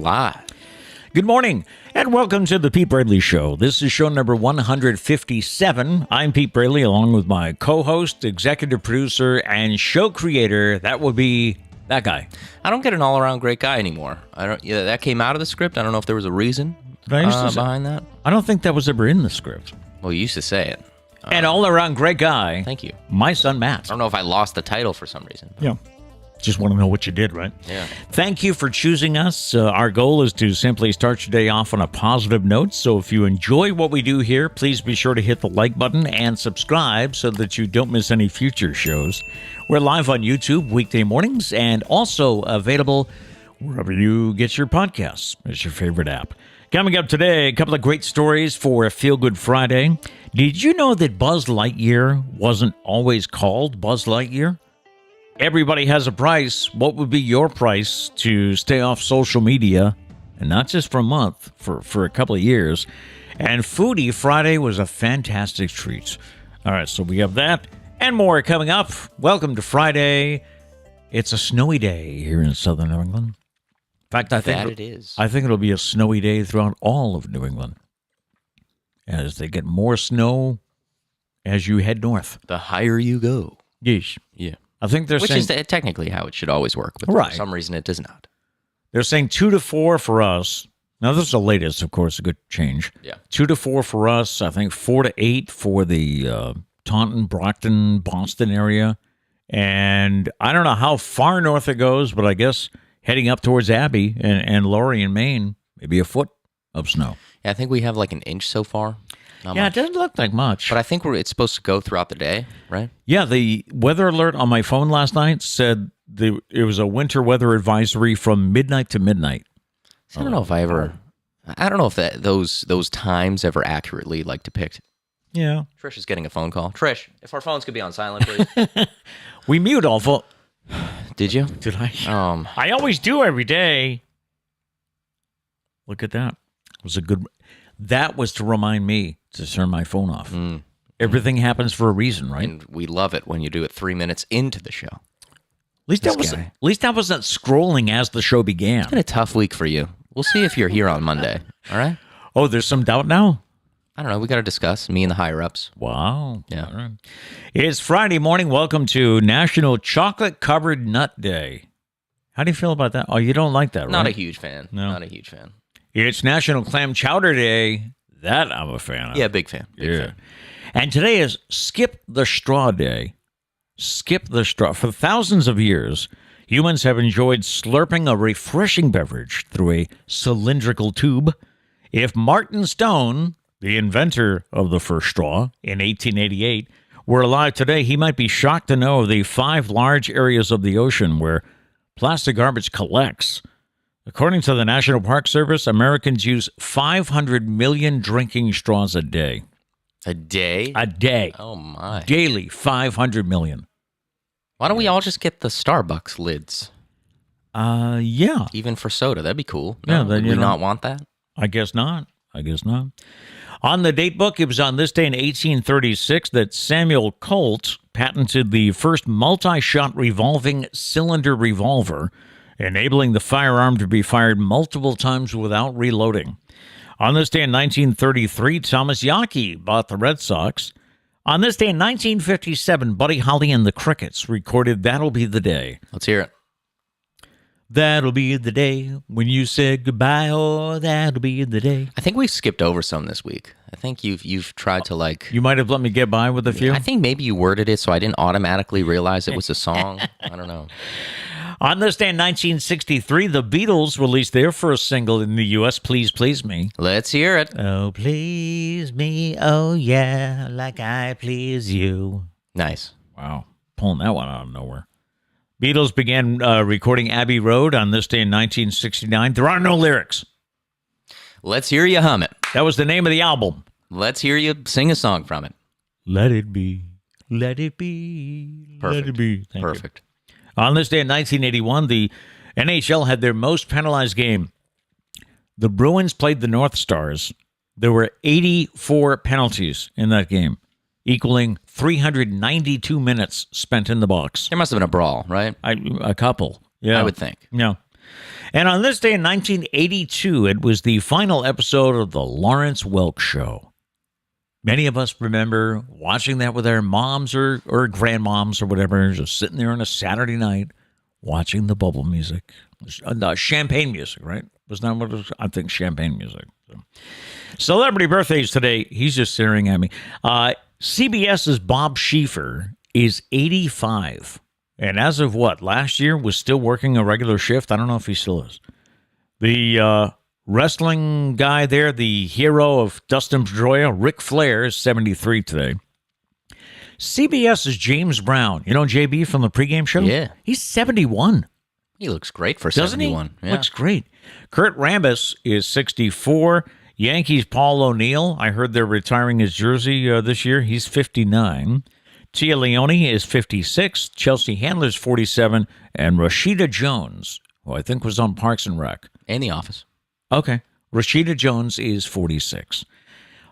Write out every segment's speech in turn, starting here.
live. Good morning, and welcome to the Pete Braley Show. This is show number 157. I'm Pete Braley, along with my co-host, executive producer, and show creator. That would be that guy. I don't get an all-around great guy anymore. Yeah, that came out of the script. I don't know if there was a reason behind that. I don't think that was ever in the script. Well, you used to say it. And all-around great guy. Thank you. My son, Matt. I don't know if I lost the title for some reason. Yeah. Just want to know what you did, right? Yeah. Thank you for choosing us. Our goal is to simply start your day off on a positive note. So if you enjoy what we do here, please be sure to hit the like button and subscribe so that you don't miss any future shows. We're live on YouTube weekday mornings and also available wherever you get your podcasts. It's your favorite app. Coming up today, a couple of great stories for a Feel Good Friday. Did you know that Buzz Lightyear wasn't always called Buzz Lightyear? Everybody has a price. What would be your price to stay off social media, and not just for a month, for a couple of years? And Foodie Friday was a fantastic treat. All right, so we have that and more coming up. Welcome to Friday. It's a snowy day here in southern New England. In fact, I think it is. I think it'll be a snowy day throughout all of New England as they get more snow as you head north. The higher you go. Yeesh. Yeah. I think they're Which saying... is technically how it should always work, but Right. for some reason it does not. They're saying 2 to 4 for us. Now, this is the latest, of course, a good change. Yeah. 2 to 4 for us. I think 4 to 8 for the Taunton, Brockton, Boston area. And I don't know how far north it goes, but I guess heading up towards Abbey and Lorien, Maine, maybe a foot of snow. Yeah, I think we have like an inch so far. Not Yeah, much. it doesn't look like much. But I think it's supposed to go throughout the day, right? Yeah, the weather alert on my phone last night said it was a winter weather advisory from midnight to midnight. I don't know if I don't know if those times ever accurately depict. Yeah. Trish is getting a phone call. Trish, if our phones could be on silent, please. We mute all phone. Did you? Did I? I I always do every day. Look at that. It was a good. That was to remind me to turn my phone off. Everything happens for a reason, right? And we love it when you do it 3 minutes into the show. At least I wasn't scrolling as the show began. It's been a tough week for you. We'll see if you're here on Monday. All right? Oh, there's some doubt now? I don't know. We got to discuss, me and the higher ups. Wow. Yeah. All right. It's Friday morning. Welcome to National Chocolate Covered Nut Day. How do you feel about that? Oh, you don't like that, right? Not a huge fan. No. Not a huge fan. It's National Clam Chowder Day. That I'm a fan of. Yeah, big fan. Big fan. And today is Skip the Straw Day. Skip the straw. For thousands of years, humans have enjoyed slurping a refreshing beverage through a cylindrical tube. If Martin Stone, the inventor of the first straw in 1888, were alive today, he might be shocked to know of the 5 large areas of the ocean where plastic garbage collects. According to the National Park Service, Americans use 500 million drinking straws a day. A day? A day. Oh, my. Daily, 500 million. Why don't we all just get the Starbucks lids? Yeah. Even for soda. That'd be cool. Yeah, No, then would we not want that? I guess not. On the Datebook, it was on this day in 1836 that Samuel Colt patented the first multi-shot revolving cylinder revolver, enabling the firearm to be fired multiple times without reloading. On this day in 1933, Thomas Yaki bought the Red Sox. On this day in 1957, Buddy Holly and the Crickets recorded That'll Be the Day. Let's hear it. That'll be the day when you said goodbye. Oh, that'll be the day. I think we've skipped over some this week. I think you've tried to You might have let me get by with a few. I think maybe you worded it so I didn't automatically realize it was a song. I don't know. On this day in 1963, the Beatles released their first single in the U.S., Please Please Me. Let's hear it. Oh, please me, oh yeah, like I please you. Nice. Wow, pulling that one out of nowhere. Beatles began recording Abbey Road on this day in 1969. There are no lyrics. Let's hear you hum it. That was the name of the album. Let's hear you sing a song from it. Let it be, let it be, Perfect. let it be. Thank you. Perfect. On this day in 1981, the NHL had their most penalized game. The Bruins played the North Stars. There were 84 penalties in that game, equaling 392 minutes spent in the box. There must have been a brawl, right? A couple. Yeah. I would think. Yeah. And on this day in 1982, it was the final episode of The Lawrence Welk Show. Many of us remember watching that with our moms or grandmoms or whatever, just sitting there on a Saturday night watching the bubble music. Champagne music, right? Was that what it was? I think champagne music. So. Celebrity birthdays today. He's just staring at me. CBS's Bob Schieffer is 85. And as of last year was still working a regular shift. I don't know if he still is. The wrestling guy there, the hero of Dustin Pedroia, Ric Flair, is 73 today. CBS's James Brown. You know JB from the pregame show? Yeah. He's 71. He looks great for Doesn't 71. He? Yeah. Looks great. Kurt Rambis is 64. Yankees Paul O'Neill. I heard they're retiring his jersey this year. He's 59. Tia Leone is 56. Chelsea Handler's 47. And Rashida Jones, who I think was on Parks and Rec. In The Office. Okay. Rashida Jones is 46.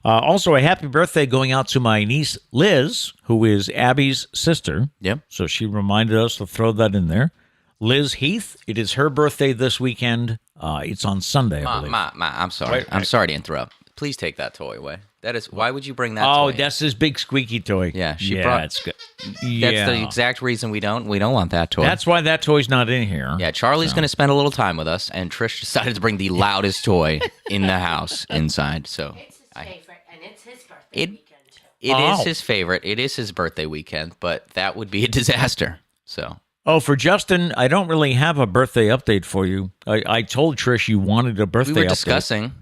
Also, a happy birthday going out to my niece, Liz, who is Abby's sister. Yep. So she reminded us to throw that in there. Liz Heath, it is her birthday this weekend. It's on Sunday, I believe. I'm sorry. Right. I'm sorry to interrupt. Please take that toy away. That is, why would you bring that toy? Oh, that's his big squeaky toy. Yeah, she brought. It's good. That's the exact reason we don't want that toy. That's why that toy's not in here. Yeah, Charlie's going to spend a little time with us, and Trish decided to bring the loudest toy in the house inside. So it's his favorite, and it's his birthday weekend. It is his favorite. It is his birthday weekend, but that would be a disaster. So. Oh, for Justin, I don't really have a birthday update for you. I told Trish you wanted a birthday update. We were discussing.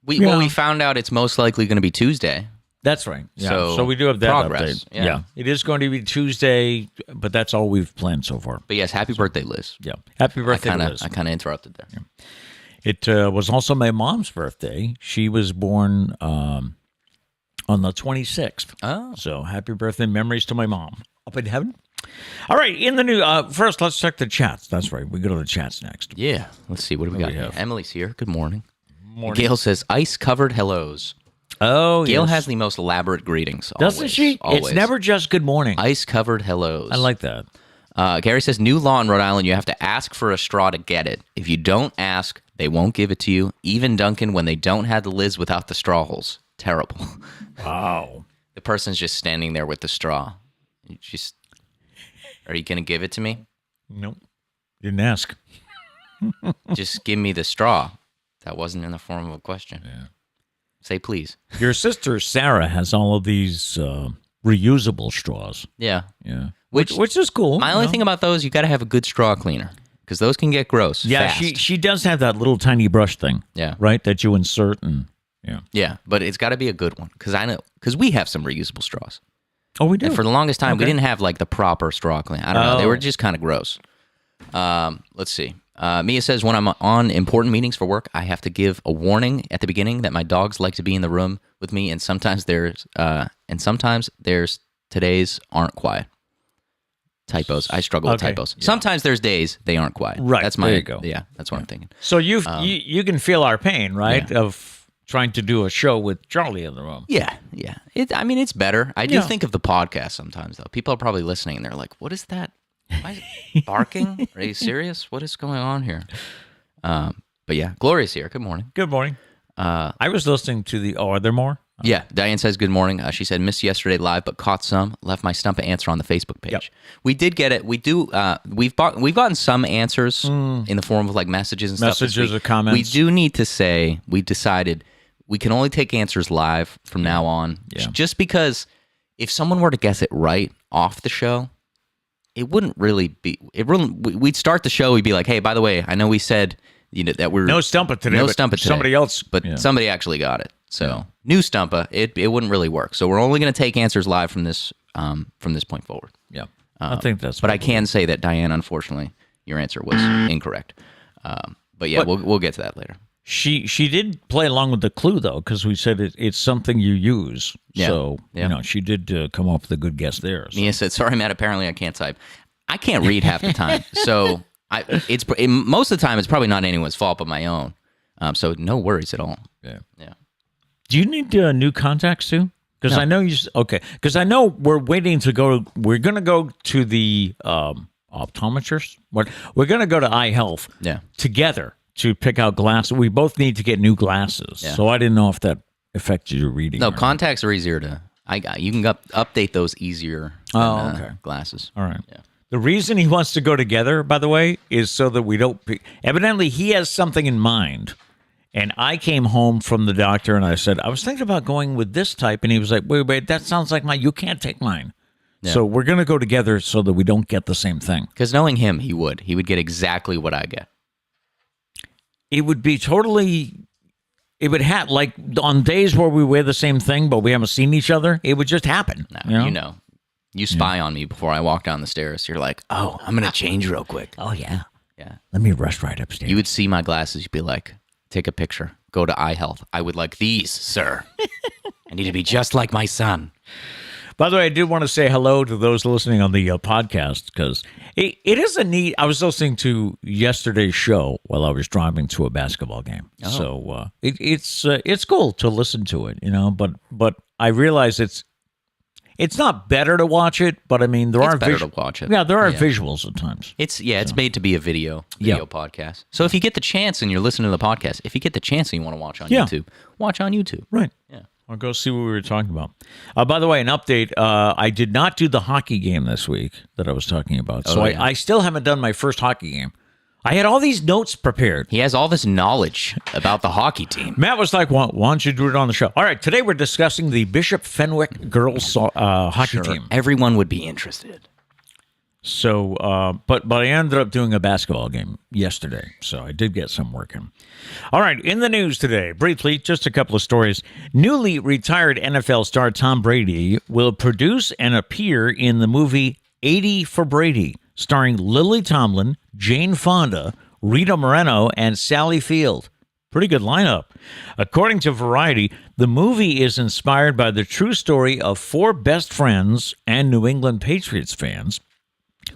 We found out it's most likely going to be Tuesday. That's right. Yeah. So we do have that progress, update. yeah. It is going to be Tuesday, but that's all we've planned so far. But yes, happy birthday, Liz. Yeah. Happy birthday, Liz. I kind of interrupted there. Yeah. It was also my mom's birthday. She was born on the 26th. Oh. So happy birthday. Memories to my mom. Up in heaven. All right. In the new, first, let's check the chats. That's right. We go to the chats next. Yeah. Let's see. What do we got? have? Emily's here. Good morning. Morning. Gail says, ice-covered hellos. Oh, Gail yes. has the most elaborate greetings. Doesn't she? Always. It's never just good morning. Ice-covered hellos. I like that. Gary says, new law in Rhode Island, you have to ask for a straw to get it. If you don't ask, they won't give it to you. Even Dunkin' when they don't have the lids without the straw holes. Terrible. Wow. The person's just standing there with the straw. Are you going to give it to me? Nope. Didn't ask. Just give me the straw. That wasn't in the form of a question. Yeah. Say please. Your sister, Sarah, has all of these reusable straws. Yeah. Yeah. Which is cool. My only thing about those, you got to have a good straw cleaner because those can get gross. Yeah, fast. she does have that little tiny brush thing. Yeah. Right, that you insert and yeah. Yeah, but it's got to be a good one because we have some reusable straws. Oh, we do. And for the longest time, we didn't have like the proper straw cleaner. I don't know. They were just kind of gross. Let's see. Mia says, when I'm on important meetings for work, I have to give a warning at the beginning that my dogs like to be in the room with me, and sometimes there's today's aren't quiet. Typos. I struggle with typos. Yeah. Sometimes there's days they aren't quiet. Right. That's my. There you go. Yeah, that's what I'm thinking. So you can feel our pain, right? Yeah. Of trying to do a show with Charlie in the room. Yeah. It's better. I do think of the podcast sometimes, though. People are probably listening, and they're like, what is that? Why is it barking? Are you serious? What is going on here? But yeah, Gloria's here. Good morning. Good morning. I was listening to the. Oh, are there more? Yeah, Diane says good morning. She said missed yesterday live, but caught some. Left my Stumpah answer on the Facebook page. Yep. We did get it. We do. We've gotten some answers in the form of like messages and stuff. Messages or comments. We do need to say we decided we can only take answers live from now on. Yeah. Just because if someone were to guess it right off the show, it wouldn't really be. We'd start the show. We'd be like, hey, by the way, I know we said that we're no Stumpah today. Somebody else, but somebody actually got it. So new Stumpah, it wouldn't really work. So we're only going to take answers live from this point forward. Yeah, I think that's. But I can say that Diane, unfortunately, your answer was incorrect. But yeah, we'll get to that later. She did play along with the clue though, because we said it's something you use. Yeah. So she did come up with a good guess there. So. Mia said, "Sorry, Matt. Apparently, I can't type. I can't read half the time. So most of the time, it's probably not anyone's fault but my own. So no worries at all. Yeah. Yeah. Do you need new contacts too? Because I know you. Okay. Because I know we're waiting to go. We're going to go to the optometrist. We're going to go to Eye Health together to pick out glasses. We both need to get new glasses. Yeah. So I didn't know if that affected your reading. No, contacts are easier to. You can update those easier than glasses. All right. Yeah. The reason he wants to go together, by the way, is so that we don't. Evidently, he has something in mind. And I came home from the doctor and I said, I was thinking about going with this type. And he was like, wait, that sounds like mine. You can't take mine. Yeah. So we're going to go together so that we don't get the same thing. Because knowing him, he would get exactly what I get. It would be totally, it would have, like on days where we wear the same thing, but we haven't seen each other, it would just happen. No, you spy on me before I walk down the stairs. You're like, oh, I'm going to change real quick. Oh, yeah. Yeah. Let me rush right upstairs. You would see my glasses. You'd be like, take a picture. Go to Eye Health. I would like these, sir. I need to be just like my son. By the way, I did want to say hello to those listening on the podcast because it is a neat. I was listening to yesterday's show while I was driving to a basketball game, so it's cool to listen to it, But I realize it's not better to watch it, but I mean it's better to watch it. Yeah, there are visuals at times. It's made to be a video podcast. So if you get the chance and you're listening to the podcast, if you get the chance and you want to watch on YouTube, watch on YouTube. Right. Yeah. I'll go see what we were talking about. By the way, an update. I did not do the hockey game this week that I was talking about. So I still haven't done my first hockey game. I had all these notes prepared. He has all this knowledge about the hockey team. Matt was like, why don't you do it on the show? All right, today we're discussing the Bishop Fenwick girls hockey team. Everyone would be interested. So, but I ended up doing a basketball game yesterday, so I did get some work in. All right, in the news today, briefly, just a couple of stories. Newly retired NFL star Tom Brady will produce and appear in the movie 80 for Brady, starring Lily Tomlin, Jane Fonda, Rita Moreno, and Sally Field. Pretty good lineup. According to Variety, the movie is inspired by the true story of four best friends and New England Patriots fans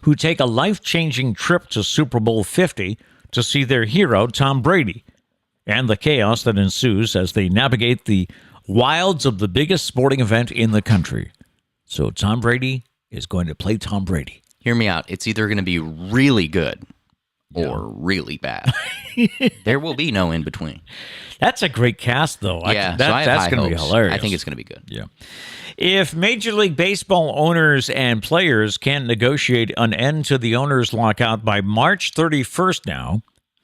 who take a life-changing trip to Super Bowl 50 to see their hero, Tom Brady, and the chaos that ensues as they navigate the wilds of the biggest sporting event in the country. So Tom Brady is going to play Tom Brady. Hear me out. It's either going to be really good or really bad. There will be no in between. That's a great cast, though. That's going to be hilarious. I think it's going to be good. Yeah. If Major League Baseball owners and players can't negotiate an end to the owners' lockout by March 31st now,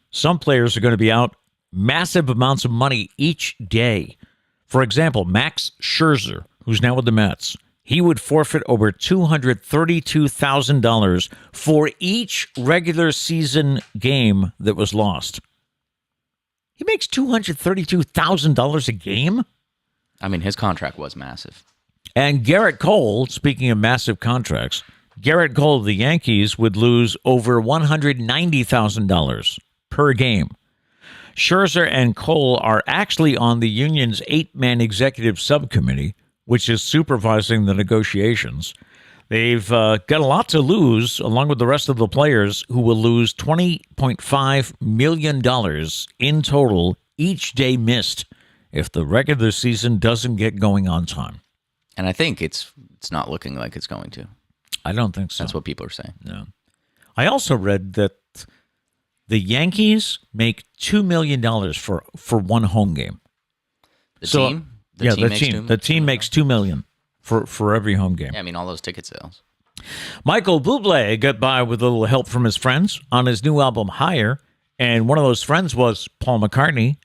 some players are going to be out massive amounts of money each day. For example, Max Scherzer, who's now with the Mets, he would forfeit over $232,000 for each regular season game that was lost. He makes $232,000 a game? I mean, his contract was massive. And Garrett Cole, speaking of massive contracts, Garrett Cole of the Yankees would lose over $190,000 per game. Scherzer and Cole are actually on the union's 8-man executive subcommittee, which is supervising the negotiations. They've got a lot to lose, along with the rest of the players, who will lose $20.5 million in total each day missed if the regular season doesn't get going on time. And I think it's not looking like it's going to. I don't think so. That's what people are saying. No. I also read that the Yankees make $2 million for one home game. The team? The team makes $2 million for every home game. Yeah, I mean, all those ticket sales. Michael Buble got by with a little help from his friends on his new album, Higher, and one of those friends was Paul McCartney.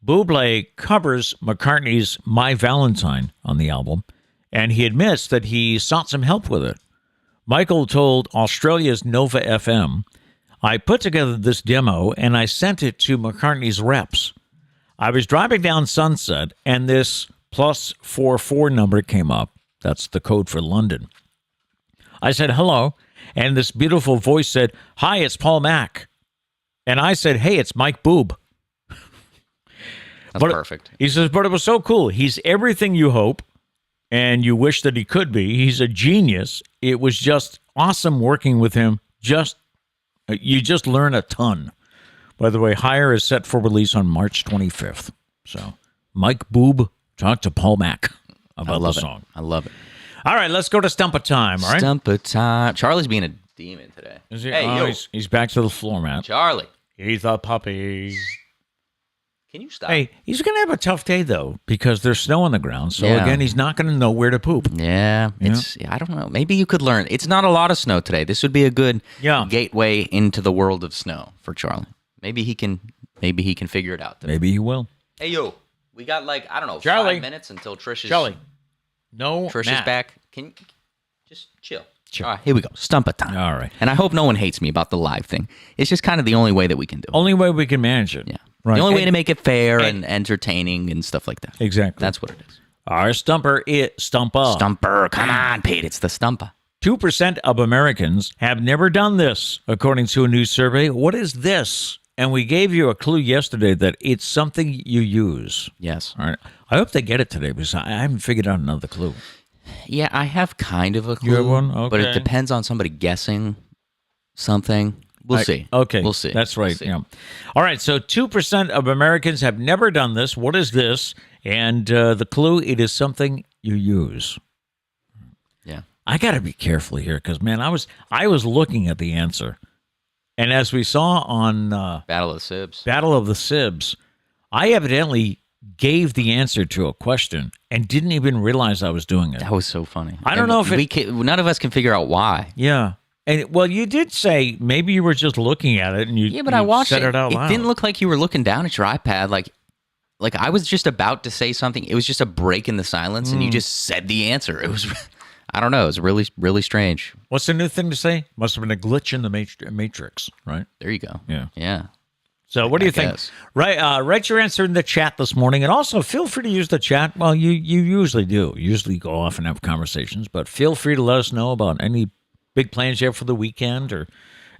Buble covers McCartney's My Valentine on the album, and he admits that he sought some help with it. Michael told Australia's Nova FM, I put together this demo and I sent it to McCartney's reps. I was driving down Sunset and this +44 number came up. That's the code for London. I said, hello. And this beautiful voice said, hi, it's Paul Mac. And I said, hey, it's Mike Boob. That's perfect. He says, but it was so cool. He's everything you hope and you wish that he could be. He's a genius. It was just awesome working with him. You just learn a ton. By the way, Higher is set for release on March 25th. So, Mike Boob talked to Paul Mac about the song. I love it. All right, let's go to Stumpah time, all right? Stumpah time. Charlie's being a steaming today. Is he? Hey, yo. He's back to the floor mat. Charlie. He's a puppy. Can you stop? Hey, he's going to have a tough day, though, because there's snow on the ground. So, Yeah. again, he's not going to know where to poop. Yeah, I don't know. Maybe you could learn. It's not a lot of snow today. This would be a good gateway into the world of snow for Charlie. Maybe he can figure it out today. Maybe he will. Hey, yo. We got Charlie. 5 minutes until Trish is Trish is back. Can you just chill? Chill. All right, here we go. Stumpah time. All right. And I hope no one hates me about the live thing. It's just kind of the only way that we can do it. Only way we can manage it. Yeah. Right. The only way to make it fair and entertaining and stuff like that. Exactly. That's what it is. Our Stumpah. Stumper. Come on, Pete. It's the Stumpah. 2% of Americans have never done this, according to a new survey. What is this? And we gave you a clue yesterday that it's something you use. Yes. All right. I hope they get it today because I haven't figured out another clue. Yeah, I have kind of a clue. You have one? Okay. But it depends on somebody guessing something. We'll see. Okay. We'll see. That's right. We'll see. Yeah. All right. So 2% of Americans have never done this. What is this? And the clue, it is something you use. Yeah. I got to be careful here because, man, I was looking at the answer. And as we saw on Battle of the Sibs, I evidently gave the answer to a question and didn't even realize I was doing it. That was so funny. I don't know if none of us can figure out why. Yeah. And well, you did say maybe you were just looking at it and I watched said it out loud. It didn't look like you were looking down at your iPad. Like I was just about to say something. It was just a break in the silence, and you just said the answer. It was, I don't know. It was really, really strange. What's the new thing to say? Must have been a glitch in the matrix, right? There you go. Yeah. Yeah. So what do you think? Right, write your answer in the chat this morning, and also feel free to use the chat. Well, you usually do. You usually go off and have conversations, but feel free to let us know about any big plans you have for the weekend or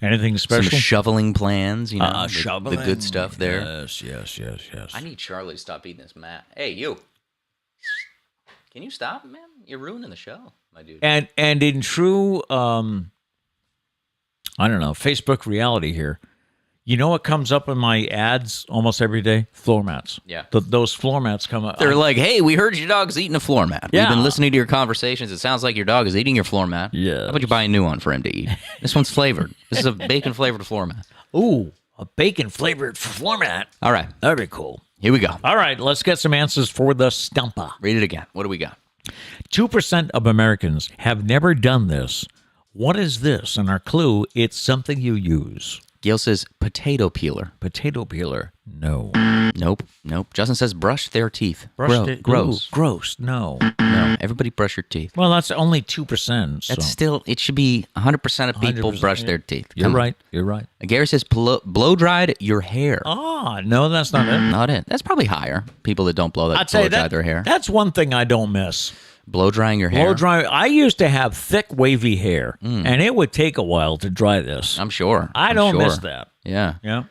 anything special. Some shoveling plans, shoveling. The good stuff there. Yes. I need Charlie to stop eating this mat. Hey, you. Can you stop, man? You're ruining the show, my dude. And in true, I don't know, Facebook reality here, you know what comes up in my ads almost every day? Floor mats. Yeah. Those floor mats come up. They're like, hey, we heard your dog's eating a floor mat. Yeah. We've been listening to your conversations. It sounds like your dog is eating your floor mat. Yeah. How about you buy a new one for him to eat? This one's flavored. This is a bacon-flavored floor mat. Ooh, a bacon-flavored floor mat. All right. That'd be cool. Here we go. All right, let's get some answers for the Stumpah. Read it again. What do we got? 2% of Americans have never done this. What is this? And our clue, it's something you use. Gail says potato peeler. Potato peeler. No. Nope. Justin says brush their teeth. Gross. Gross. No. No. Everybody brush your teeth. Well, that's only 2%. So. That's still, it should be 100% of people 100%, brush their teeth. You're right. You're right. Gary says blow dried your hair. Oh, no, that's not it. Not it. That's probably higher. People that don't blow dry their hair. That's one thing I don't miss. Blow drying your hair. Blow dry. I used to have thick, wavy hair, and it would take a while to dry this. I'm sure. I don't miss that. Yeah. Yeah.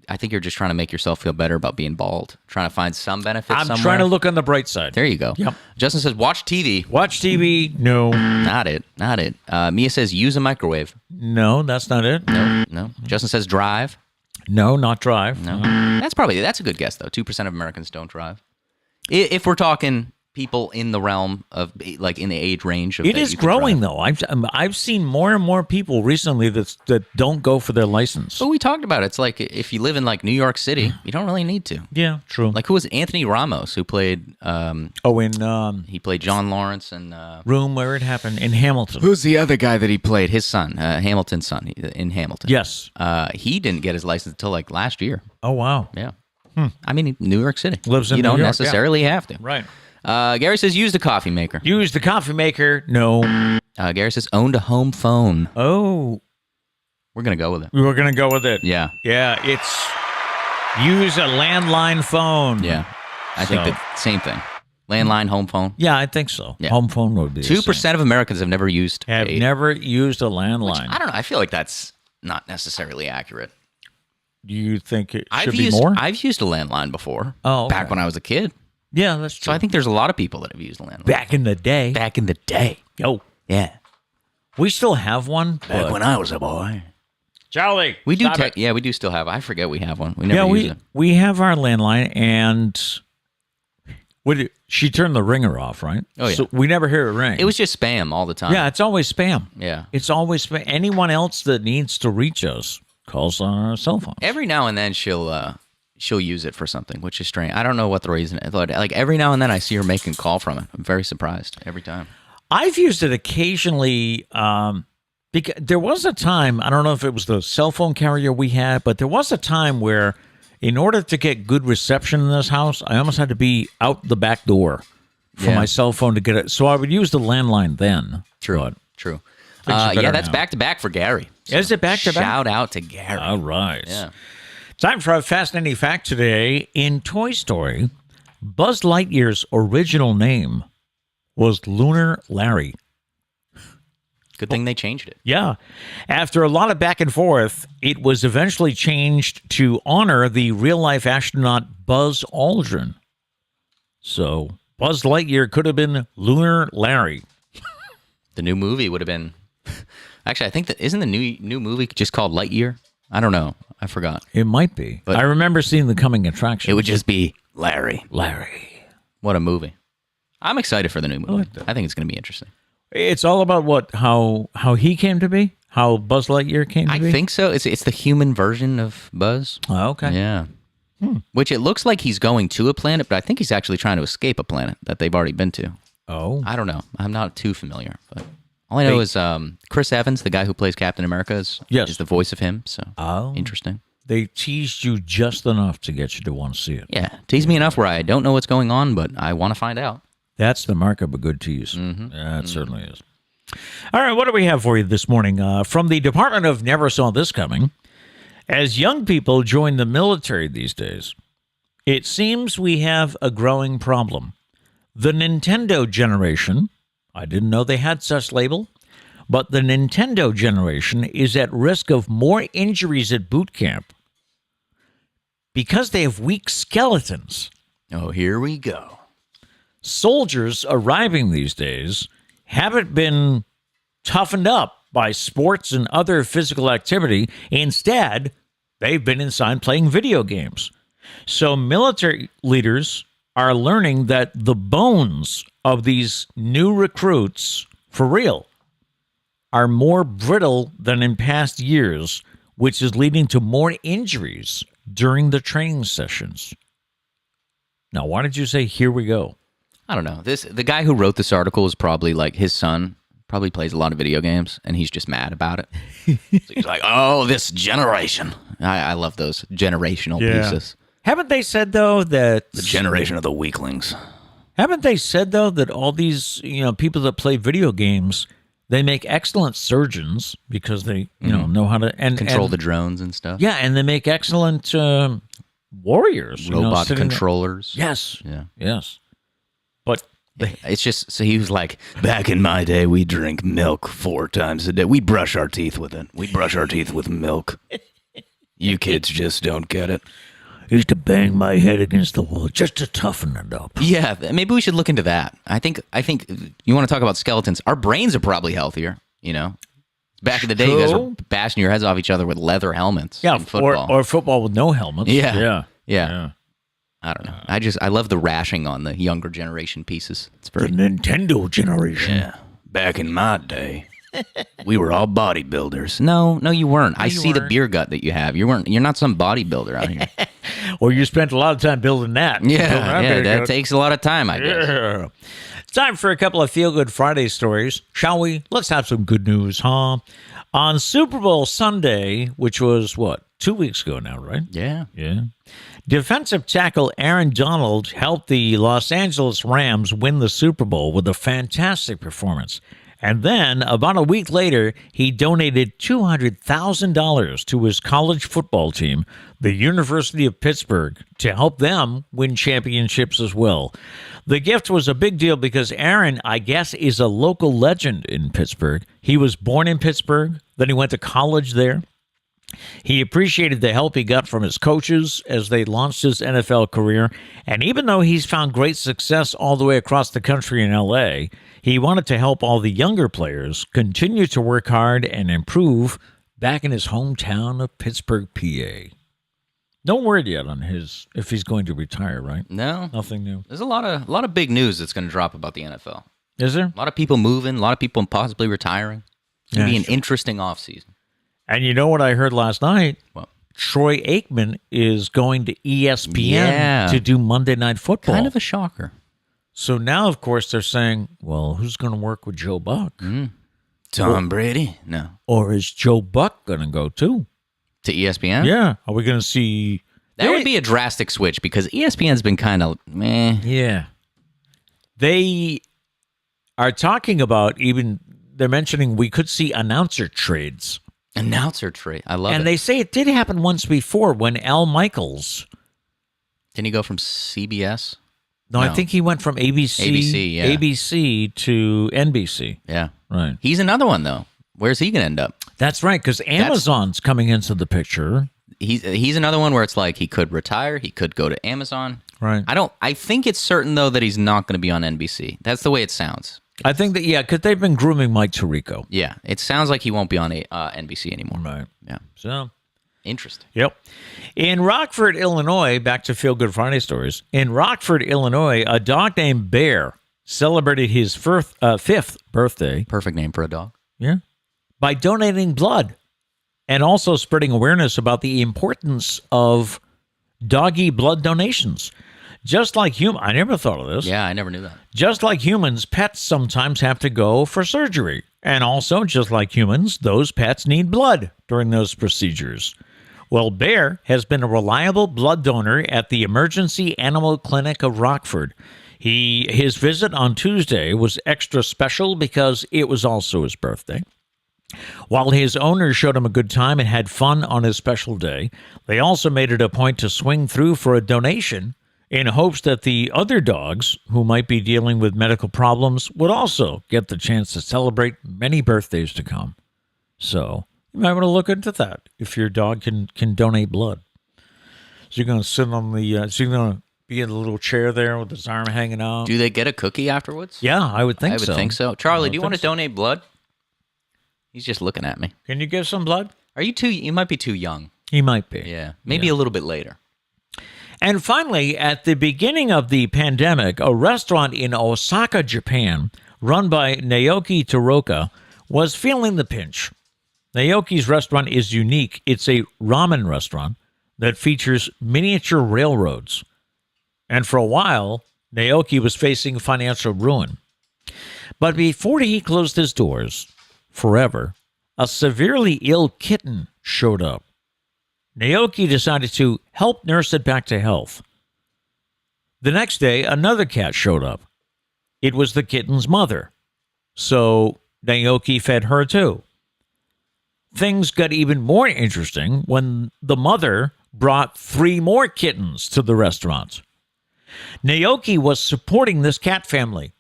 I think you're just trying to make yourself feel better about being bald. Trying to find some benefit somewhere. I'm trying to look on the bright side. There you go. Yep. Justin says watch TV. Watch TV. No. Not it. Mia says use a microwave. No, that's not it. No. Justin says drive. No, not drive. No. That's a good guess, though. 2% of Americans don't drive. If we're talking people in the realm of, like, in the age range of it is growing, though. I've seen more and more people recently that don't go for their license. But we talked about it. It's like if you live in, like, New York City, you don't really need to. Yeah, true. Like, who was it? Anthony Ramos, who played... he played John Lawrence and... Room Where It Happened in Hamilton. Who's the other guy that he played? His son, Hamilton's son, in Hamilton. Yes. He didn't get his license until, like, last year. Oh, wow. Yeah. I mean, New York City. Lives in You New don't York, necessarily have to. Right. Gary says use the coffee maker. Use the coffee maker. No. Gary says owned a home phone. Oh. We're going to go with it. We were going to go with it. Yeah. Yeah, it's use a landline phone. Yeah. I think the same thing. Landline, home phone. Yeah, I think so. Yeah. Home phone would be 2% of Americans have never used never used a landline. I don't know. I feel like that's not necessarily accurate. Do you think it should be more? I've used a landline before. Oh, okay. Back when I was a kid. Yeah, that's true. So I think there's a lot of people that have used a landline. Back in the day. Yo. Yeah. We still have one. Back when I was a boy. Charlie. We do. We do still have. I forget we have one. We never use it. We have our landline, and She turned the ringer off, right? Oh, yeah. So we never hear it ring. It was just spam all the time. Yeah, it's always spam. Yeah. It's always spam. Anyone else that needs to reach us calls on our cell phone. Every now and then she'll use it for something, which is strange. I don't know what the reason is. Like every now and then I see her making a call from it. I'm very surprised every time. I've used it occasionally because there was a time, I don't know if it was the cell phone carrier we had, but there was a time where in order to get good reception in this house, I almost had to be out the back door for my cell phone to get it. So I would use the landline then. True. Yeah, that's now. back to back for Gary. So is it back to back? Shout out to Gary. All right. Yeah. Time for a fascinating fact today. In Toy Story, Buzz Lightyear's original name was Lunar Larry. Good thing they changed it. Yeah. After a lot of back and forth, it was eventually changed to honor the real-life astronaut Buzz Aldrin. So Buzz Lightyear could have been Lunar Larry. The new movie would have been... Actually, I think that... Isn't the new movie just called Lightyear? I don't know. I forgot. It might be. But I remember seeing the coming attraction. It would just be Larry. What a movie. I'm excited for the new movie. like I think it's going to be interesting. It's all about how he came to be? How Buzz Lightyear came to be? I think so. It's the human version of Buzz. Oh, okay. Yeah. Which it looks like he's going to a planet, but I think he's actually trying to escape a planet that they've already been to. Oh. I don't know. I'm not too familiar, but all I know is Chris Evans, the guy who plays Captain America, is the voice of him. So interesting. They teased you just enough to get you to want to see it. Yeah, tease me enough where I don't know what's going on, but I want to find out. That's the mark of a good tease. Yeah, it certainly is. All right, what do we have for you this morning? From the Department of Never Saw This Coming, as young people join the military these days, it seems we have a growing problem. The Nintendo generation, I didn't know they had such label, but the Nintendo generation is at risk of more injuries at boot camp because they have weak skeletons. Oh, here we go. Soldiers arriving these days haven't been toughened up by sports and other physical activity. Instead, they've been inside playing video games. So military leaders are learning that the bones of these new recruits, for real, are more brittle than in past years, which is leading to more injuries during the training sessions. Now, why did you say, here we go? I don't know. The guy who wrote this article is probably like his son probably plays a lot of video games and he's just mad about it. So he's like, oh, this generation. I love those generational pieces. Haven't they said, though, that... The generation of the weaklings. Haven't they said, though, that all these, people that play video games, they make excellent surgeons because they, know how to... and control the drones and stuff. Yeah, and they make excellent warriors. Robot controllers. Yes. Yeah. Yes. But it's just, so he was like, back in my day, we drink milk 4 times a day. We brush our teeth with it. We brush our teeth with milk. You kids just don't get it. I used to bang my head against the wall just to toughen it up. Yeah, maybe we should look into that. I think you want to talk about skeletons. Our brains are probably healthier, Back in the day, you guys were bashing your heads off each other with leather helmets. Yeah, in football. Or football with no helmets. Yeah. I don't know. I love the rashing on the younger generation pieces. It's the Nintendo generation. Yeah. Back in my day, we were all bodybuilders. No, you weren't. I see the beer gut that you have. You're not some bodybuilder out here. Or you spent a lot of time building that. Yeah, that takes a lot of time, I guess. Yeah. It's time for a couple of Feel Good Friday stories, shall we? Let's have some good news, huh? On Super Bowl Sunday, which was, 2 weeks ago now, right? Yeah. Defensive tackle Aaron Donald helped the Los Angeles Rams win the Super Bowl with a fantastic performance. And then, about a week later, he donated $200,000 to his college football team, the University of Pittsburgh, to help them win championships as well. The gift was a big deal because Aaron, I guess, is a local legend in Pittsburgh. He was born in Pittsburgh, then he went to college there. He appreciated the help he got from his coaches as they launched his NFL career, and even though he's found great success all the way across the country in L.A., he wanted to help all the younger players continue to work hard and improve back in his hometown of Pittsburgh, PA. No word yet on if he's going to retire, right? No. Nothing new. There's a lot of big news that's going to drop about the NFL. Is there? A lot of people moving, a lot of people possibly retiring. It's going to be an sure. interesting offseason. And you know what I heard last night? Well, Troy Aikman is going to ESPN to do Monday Night Football. kind of a shocker. So now, of course, they're saying, well, who's going to work with Joe Buck? Tom Brady? No. Or is Joe Buck going to go too? To ESPN? Yeah. Are we going to see... That would be a drastic switch because ESPN's been kind of meh. Yeah. They are talking about they're mentioning we could see announcer trades. Announcer trade. I love it. And they say it did happen once before when Al Michaels... Didn't he go from CBS? No, I think he went from ABC to NBC. Yeah. Right. He's another one, though. Where's he going to end up? That's right, because Amazon's coming into the picture. He's another one where it's like he could retire. He could go to Amazon. Right. I think it's certain, though, that he's not going to be on NBC. That's the way it sounds. I think that, because they've been grooming Mike Tirico. Yeah. It sounds like he won't be on NBC anymore. Right. Yeah. So... Interesting. Yep. In Rockford, Illinois, back to Feel Good Friday stories. In Rockford, Illinois, a dog named Bear celebrated his fifth birthday. Perfect name for a dog. Yeah. By donating blood and also spreading awareness about the importance of doggy blood donations. Just like I never thought of this. Yeah, I never knew that. Just like humans, pets sometimes have to go for surgery. And also, just like humans, those pets need blood during those procedures. Well, Bear has been a reliable blood donor at the Emergency Animal Clinic of Rockford. His visit on Tuesday was extra special because it was also his birthday. While his owners showed him a good time and had fun on his special day, they also made it a point to swing through for a donation in hopes that the other dogs who might be dealing with medical problems would also get the chance to celebrate many birthdays to come. So you might want to look into that if your dog can donate blood. So you're going to sit on the, so you're going to be in the little chair there with his arm hanging out. Do they get a cookie afterwards? Yeah, I would think so. I would think so. Charlie, do you want to donate blood? He's just looking at me. Can you give some blood? You might be too young. He might be. Yeah, maybe a little bit later. And finally, at the beginning of the pandemic, a restaurant in Osaka, Japan, run by Naoki Toroka, was feeling the pinch. Naoki's restaurant is unique. It's a ramen restaurant that features miniature railroads. And for a while, Naoki was facing financial ruin. But before he closed his doors forever, a severely ill kitten showed up. Naoki decided to help nurse it back to health. The next day, another cat showed up. It was the kitten's mother. So Naoki fed her too. Things got even more interesting when the mother brought 3 more kittens to the restaurant. Naoki was supporting this cat family,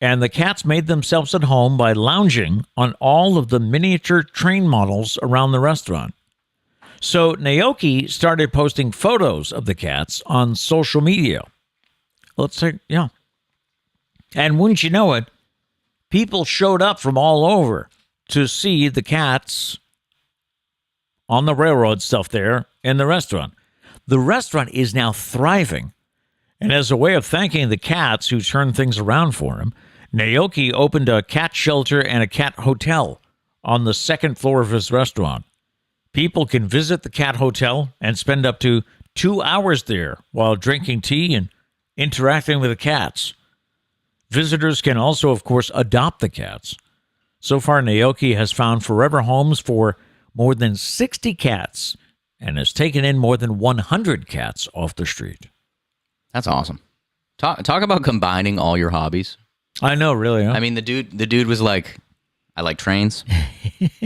and the cats made themselves at home by lounging on all of the miniature train models around the restaurant. So Naoki started posting photos of the cats on social media. And wouldn't you know it, people showed up from all over to see the cats on the railroad stuff there in the restaurant. The restaurant is now thriving. And as a way of thanking the cats who turned things around for him, Naoki opened a cat shelter and a cat hotel on the 2nd floor of his restaurant. People can visit the cat hotel and spend up to 2 hours there while drinking tea and interacting with the cats. Visitors can also, of course, adopt the cats. So far, Naoki has found forever homes for more than 60 cats and has taken in more than 100 cats off the street. That's awesome. Talk about combining all your hobbies. I know, really. Huh? I mean, the dude was like, I like trains.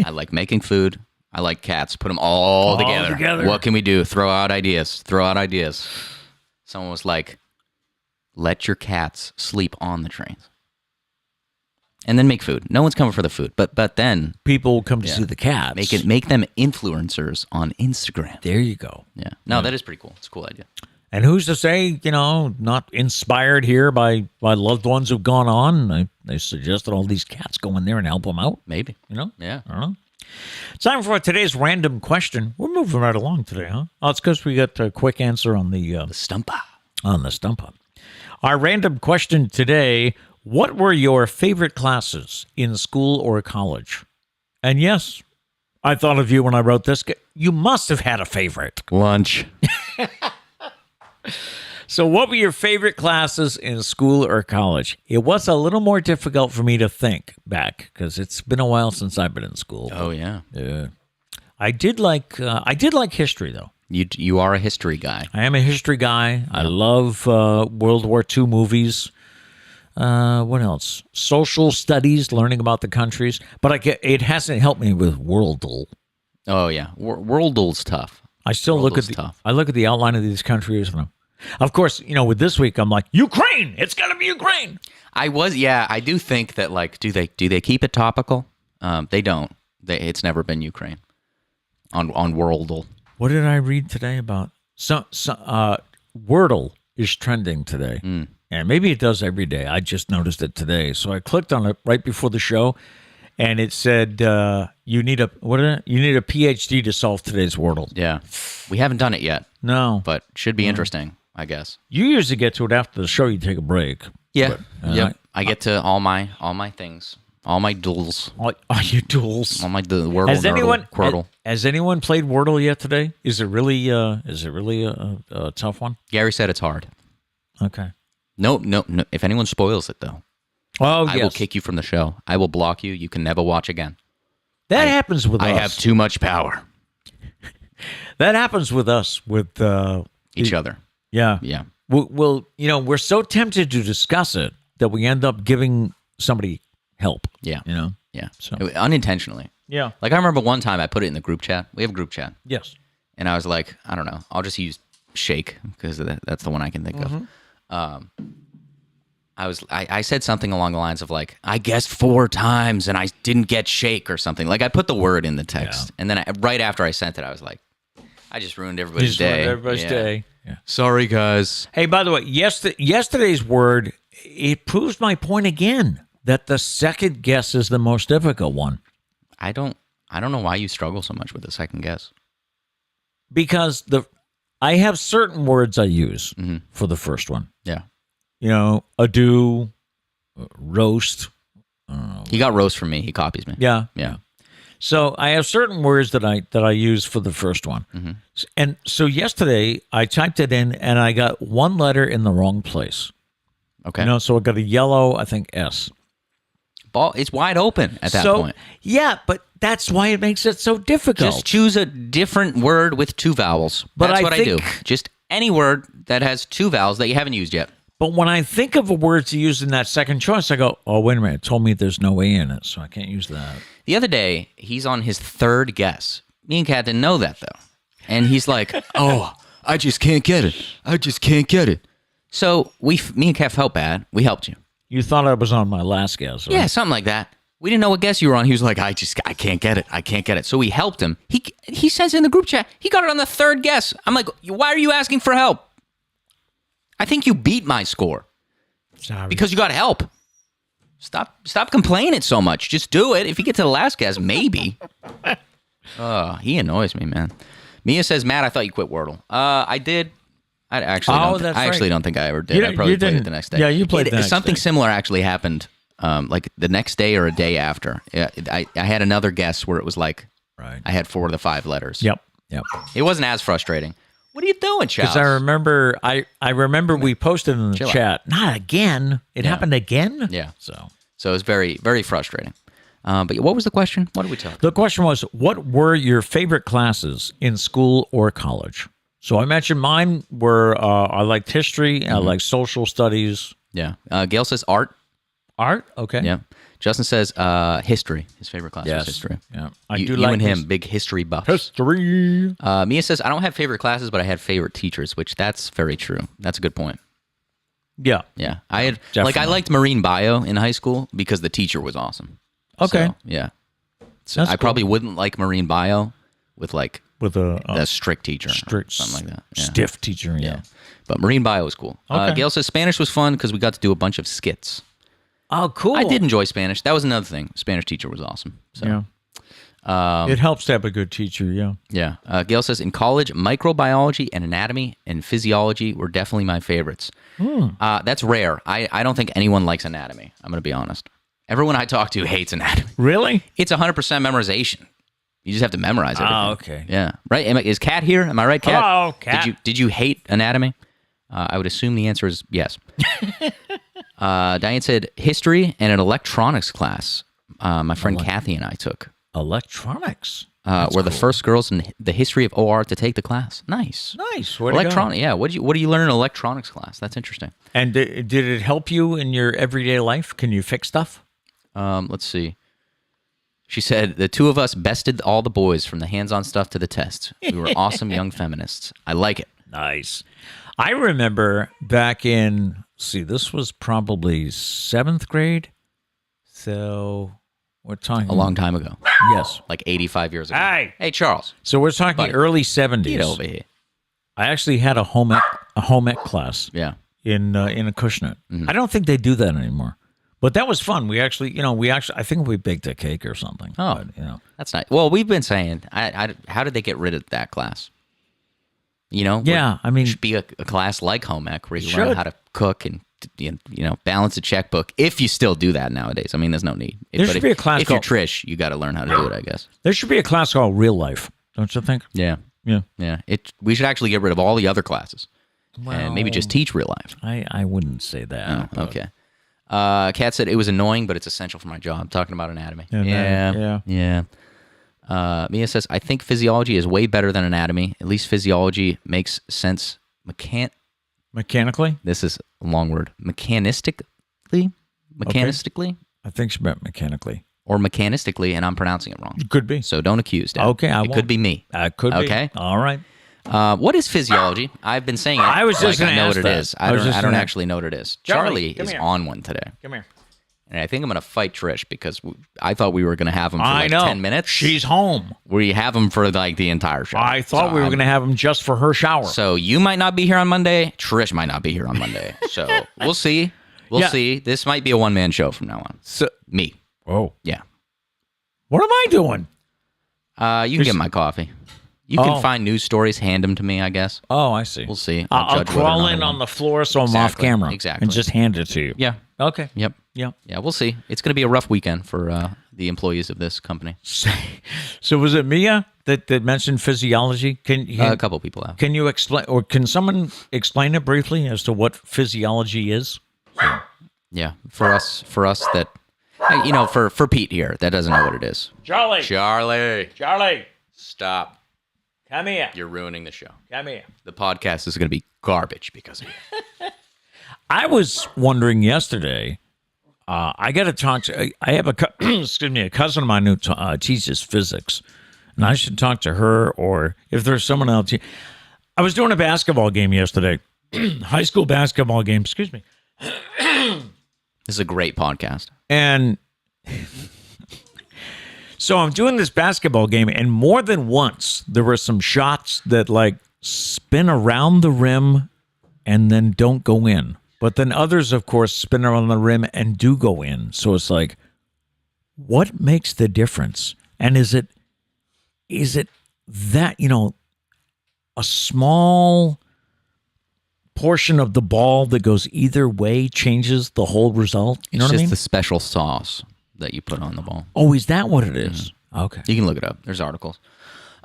I like making food. I like cats. Put them all together. What can we do? Throw out ideas. Someone was like, let your cats sleep on the trains. And then make food. No one's coming for the food. But then people come to see the cats. Make them influencers on Instagram. There you go. Yeah. No, that is pretty cool. It's a cool idea. And who's to say, not inspired here by loved ones who've gone on. They suggested all these cats go in there and help them out. Maybe. Yeah. I don't know. Time for today's random question. We're moving right along today, huh? Oh, it's because we got a quick answer on the Stumpah. On the Stumpah. Our random question today: what were your favorite classes in school or college? And yes, I thought of you when I wrote this. You must have had a favorite. Lunch. So what were your favorite classes in school or college? It was a little more difficult for me to think back because it's been a while since I've been in school. Oh, yeah. Yeah. I did like history, though. You are a history guy. I am a history guy. I love World War II movies. What else? Social studies, learning about the countries. But it hasn't helped me with Worldle. Oh, yeah. Worldle's tough. I still look at the outline of these countries, and of course, with this week, I'm like, Ukraine. It's got to be Ukraine. I do think that, like, do they keep it topical? They don't. It's never been Ukraine on Worldle. What did I read today about? Wordle is trending today, and maybe it does every day. I just noticed it today, so I clicked on it right before the show, and it said you need a PhD to solve today's Wordle. Yeah, we haven't done it yet. No, but should be interesting, I guess. You usually get to it after the show. You take a break. Yeah, I get to all my things, all my duels. All your duels. All my Wordle, Quirtle. Has anyone played Wordle yet today? Is it really a tough one? Gary said it's hard. Okay. No. If anyone spoils it, though, I will kick you from the show. I will block you. You can never watch again. That happens with us. I have too much power. That happens with us, with each other. Yeah. Yeah. Well, we're so tempted to discuss it that we end up giving somebody help. Yeah. Yeah. So unintentionally. Yeah. Like, I remember one time I put it in the group chat. We have a group chat. Yes. And I was like, I don't know. I'll just use shake because that's the one I can think of. I said something along the lines of, like, I guessed 4 times and I didn't get shake or something. Like, I put the word in the text. Yeah. And then right after I sent it, I was like, I just ruined everybody's day. Day. Yeah. Sorry, guys. Hey, by the way, yesterday's word, it proves my point again that the second guess is the most difficult one. I don't know why you struggle so much with the second guess. Because I have certain words I use for the first one. Yeah. Ado, roast. He got roast from me. He copies me. Yeah. Yeah. So I have certain words that I use for the first one. And so yesterday I typed it in and I got one letter in the wrong place. Okay. So I got a yellow, I think, S. It's wide open at that point. Yeah, but that's why it makes it so difficult. Just choose a different word with 2 vowels. That's what I do. Just any word that has 2 vowels that you haven't used yet. But when I think of a word to use in that second choice, I go, oh, wait a minute. It told me there's no A in it, so I can't use that. The other day, he's on his 3rd guess. Me and Kat didn't know that, though. And he's like, oh, I just can't get it. I just can't get it. So me and Kat felt bad. We helped you. You thought I was on my last guess, right? Yeah, something like that. We didn't know what guess you were on. He was like, I can't get it. I can't get it. So we helped him. He says in the group chat, he got it on the 3rd guess. I'm like, why are you asking for help? I think you beat my score. Sorry. Because you got help. Stop complaining so much. Just do it. If you get to the last guess, maybe. He annoys me, man. Mia says, Matt, I thought you quit Wordle. I did. I actually don't think I ever did. I probably played it the next day. Yeah, you played the next day. Something similar actually happened, like the next day or a day after. I had another guess where it was like, right. I had 4 of the 5 letters. Yep. It wasn't as frustrating. What are you doing, Charles? Because I remember we posted in the chat. Not again. It happened again. Yeah. So it was very, very frustrating. But what was the question? What did we talk about? The question was, what were your favorite classes in school or college? So I mentioned mine were I liked history. I liked social studies. Yeah. Gail says art. Art? Okay. Yeah. Justin says history. His favorite class was history. Yeah. You and him, big history buffs. History. Mia says, I don't have favorite classes, but I had favorite teachers, which that's very true. That's a good point. Yeah. Yeah. I liked marine bio in high school because the teacher was awesome. Okay. So, yeah. So I probably wouldn't like marine bio with a strict teacher. Something like that. Yeah. Stiff teacher, yeah. But marine bio was cool. Okay. Gail says Spanish was fun because we got to do a bunch of skits. Oh, cool. I did enjoy Spanish. That was another thing. Spanish teacher was awesome. So. It helps to have a good teacher, yeah. Yeah. Gail says, in college, microbiology and anatomy and physiology were definitely my favorites. That's rare. I don't think anyone likes anatomy. I'm going to be honest. Everyone I talk to hates anatomy. Really? It's 100% memorization. You just have to memorize everything. Oh, okay. Yeah. Right? Is Kat here? Am I right, Kat? Hello, Kat. Did you hate anatomy? I would assume the answer is yes. Diane said, history and an electronics class my friend Kathy and I took. Electronics? We're the first girls in the history of OR to take the class. Nice. Electronic. Yeah. What do you learn in electronics class? That's interesting. And did it help you in your everyday life? Can you fix stuff? Let's see. She said, the two of us bested all the boys from the hands-on stuff to the test. We were awesome young feminists. I like it. Nice. I remember back in, this was probably 7th grade. So we're talking A long time ago. Yes. Like 85 years ago. Hey, Charles. So we're talking Buddy. early 70s. Get over here. I actually had a home ec class. Yeah. In Acushnet. I don't think they do that anymore. But that was fun. We actually, I think we baked a cake or something. Oh, but, that's nice. Well, we've been saying, how did they get rid of that class? Yeah, I mean, it should be a class like home ec where you learn how to cook and balance a checkbook. If you still do that nowadays, I mean, there's no need. There should be a class if you're Trish, you got to learn how to do it, I guess. There should be a class called Real Life, don't you think? Yeah. We should actually get rid of all the other classes and maybe just teach real life. I wouldn't say that. Oh, okay. Kat said it was annoying, but it's essential for my job. Talking about anatomy. Yeah. Mia says, I think physiology is way better than anatomy. At least physiology makes sense mechanically? This is a long word. Mechanistically? I think she meant mechanically. Or mechanistically, and I'm pronouncing it wrong. It could be. So don't accuse, Dad. Okay, It could be me. Could be. Okay? All right. What is physiology? I've been saying it. I was just like going to I know ask what that. it is. I don't actually know what it is. Charlie come is here. on one today. Come here. And I think I'm going to fight Trish because I thought we were going to have him for like 10 minutes. She's home. We have him for like the entire show. I thought we were going to have him just for her shower. So you might not be here on Monday. Trish might not be here on Monday. So we'll see. We'll see. This might be a one-man show from now on. So, me. Oh. Yeah. What am I doing? You can get my coffee. You can find news stories, hand them to me, I guess. Oh, I see. We'll see. I'll crawl in on the floor so I'm off camera. Exactly. And just hand it to you. Yeah. Okay. Yep. Yeah. Yeah, we'll see. It's going to be a rough weekend for the employees of this company. So was it Mia that mentioned physiology? A couple people have. Can you explain, or can someone explain it briefly as to what physiology is? Yeah, for us that, for Pete here, that doesn't know what it is. Charlie. Stop. Come here. You're ruining the show. Come here. The podcast is going to be garbage because of you. I was wondering yesterday. I got to talk to. I have a cousin of mine who teaches physics, and I should talk to her, or if there's someone else. I was doing a basketball game yesterday, high school basketball game. Excuse me. This is a great podcast. And so I'm doing this basketball game, and more than once there were some shots that like spin around the rim and then don't go in. But then others, of course, spin around the rim and do go in. So it's like, what makes the difference? And is it that, a small portion of the ball that goes either way changes the whole result? You know what I mean? It's just the special sauce that you put on the ball. Oh, is that what it is? Mm-hmm. Okay. You can look it up. There's articles.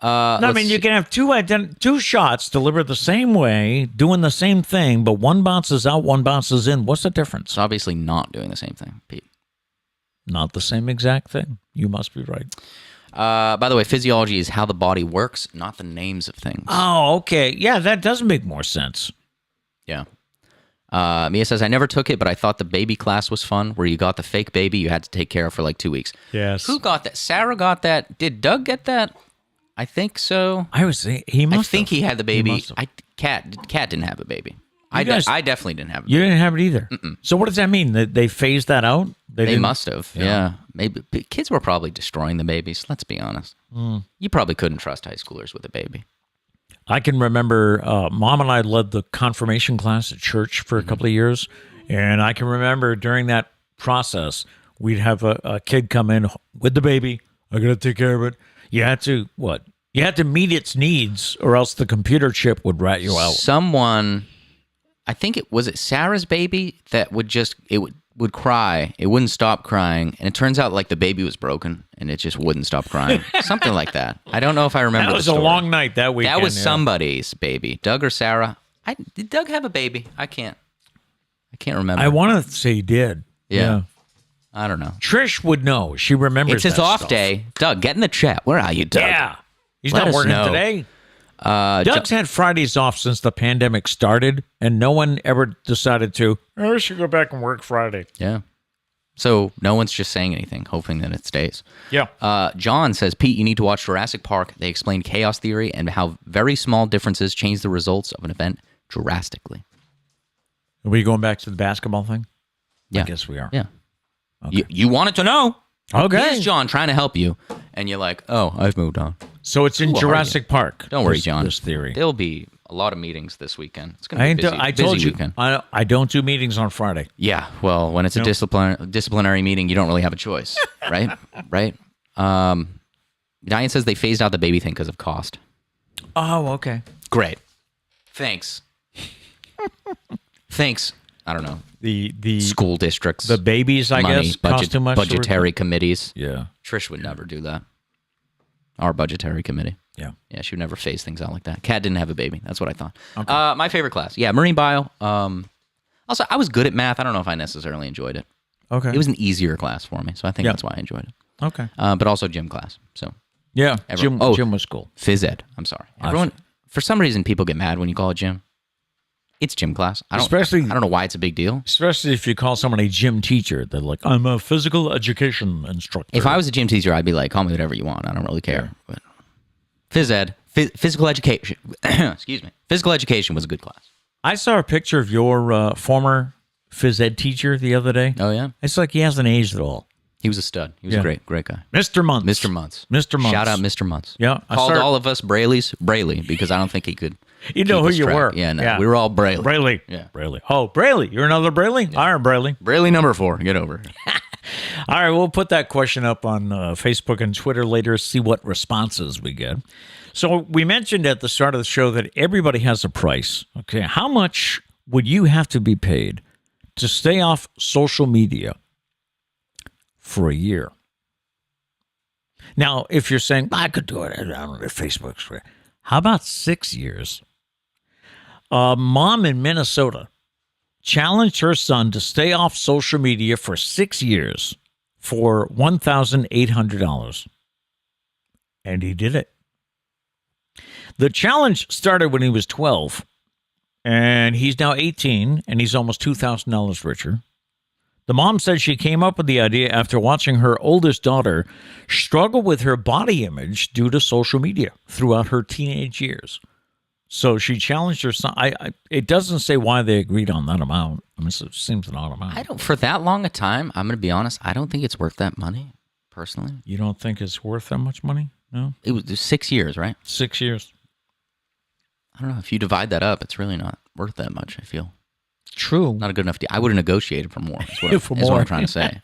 You can have two shots delivered the same way, doing the same thing, but one bounces out, one bounces in. What's the difference? It's obviously not doing the same thing, Pete. Not the same exact thing. You must be right. By the way, physiology is how the body works, not the names of things. Oh, okay. Yeah, that does make more sense. Yeah. Mia says, I never took it, but I thought the baby class was fun, where you got the fake baby you had to take care of for like 2 weeks. Yes. Who got that? Sarah got that. Did Doug get that? I think so. He must. I think he had the baby. Cat didn't have a baby. I definitely didn't have a baby. You didn't have it either. Mm-mm. So what does that mean? That they phased that out? They must have. Yeah. Maybe kids were probably destroying the babies. Let's be honest. You probably couldn't trust high schoolers with a baby. I can remember Mom and I led the confirmation class at church for a couple of years, and I can remember during that process we'd have a kid come in with the baby, I got to take care of it. You had to, what? You had to meet its needs or else the computer chip would rat you out. Someone, I think it was Sarah's baby that would cry. It wouldn't stop crying. And it turns out like the baby was broken and it just wouldn't stop crying. Something like that. I don't know if I remember That was the a story. long night that weekend. That was somebody's baby. Doug or Sarah. Did Doug have a baby? I can't remember. I want to say he did. Yeah. I don't know. Trish would know. She remembers It's his that off stuff. day. Doug, get in the chat. Where are you, Doug? Yeah. He's Let not us working know. today. Doug's had Fridays off since the pandemic started, and no one ever decided to, I should go back and work Friday. Yeah. So no one's just saying anything, hoping that it stays. Yeah. John says, Pete, you need to watch Jurassic Park. They explain chaos theory and how very small differences change the results of an event drastically. Are we going back to the basketball thing? Yeah. I guess we are. Yeah. Okay. You wanted to know. Okay. Here's John trying to help you. And you're like, oh, I've moved on. So it's in Who are Jurassic Park. Don't worry, this- John. This theory. There'll be a lot of meetings this weekend. It's going to be I busy told you, weekend. I don't do meetings on Friday. Yeah, well, when it's a disciplinary meeting, you don't really have a choice, right? Right? Diane says they phased out the baby thing because of cost. Oh, okay. Great. Thanks. Thanks. I don't know. The School districts. the babies, I money, guess, cost too much. budgetary committees. Yeah. Trish would never do that. Our budgetary committee. Yeah. Yeah, she would never phase things out like that. Kat didn't have a baby. That's what I thought. Okay. My favorite class. Yeah, marine bio. Also, I was good at math. I don't know if I necessarily enjoyed it. Okay. It was an easier class for me, so I think Yeah. that's why I enjoyed it. Okay. But also gym class. So Yeah. Everyone- Gym was cool. phys ed. I'm sorry. Everyone, for some reason, people get mad when you call it gym. It's gym class. I don't know why it's a big deal. Especially if you call someone a gym teacher. They're like, I'm a physical education instructor. If I was a gym teacher, I'd be like, call me whatever you want. I don't really care. But phys ed, physical education. Excuse me. Physical education was a good class. I saw a picture of your former phys ed teacher the other day. Oh yeah, It's like he hasn't aged at all. he was a stud. He was Yeah. a great guy. Mr. Muntz. Mr. Muntz. Mr. Muntz. Shout out Mr. Muntz. Yeah, I Called started- all of us Braley because I don't think he could. You know keep who us you track. were. Yeah, no, we were all Braley. Braley. Yeah. Braley. Oh, Braley. You're another Braley? Yeah. I'm Braley. Braley number 4. Get over it. All right, we'll put that question up on Facebook and Twitter later, see what responses we get. So we mentioned at the start of the show that everybody has a price. Okay, how much would you have to be paid to stay off social media for a year? Now, if you're saying, I could do it, I don't know, Facebook's free. How about 6 years? A mom in Minnesota challenged her son to stay off social media for 6 years for $1,800. And he did it. The challenge started when he was 12, and he's now 18, and he's almost $2,000 richer. The mom said she came up with the idea after watching her oldest daughter struggle with her body image due to social media throughout her teenage years. So she challenged her son. It doesn't say why they agreed on that amount. I mean, it seems an odd amount. For that long a time, I'm going to be honest, I don't think it's worth that money, personally. You don't think it's worth that much money? No? It was 6 years, right? 6 years. I don't know. If you divide that up, it's really not worth that much, I feel. True. Not a good enough deal. I would have negotiated for more. Is what, For is what more. I'm trying to say.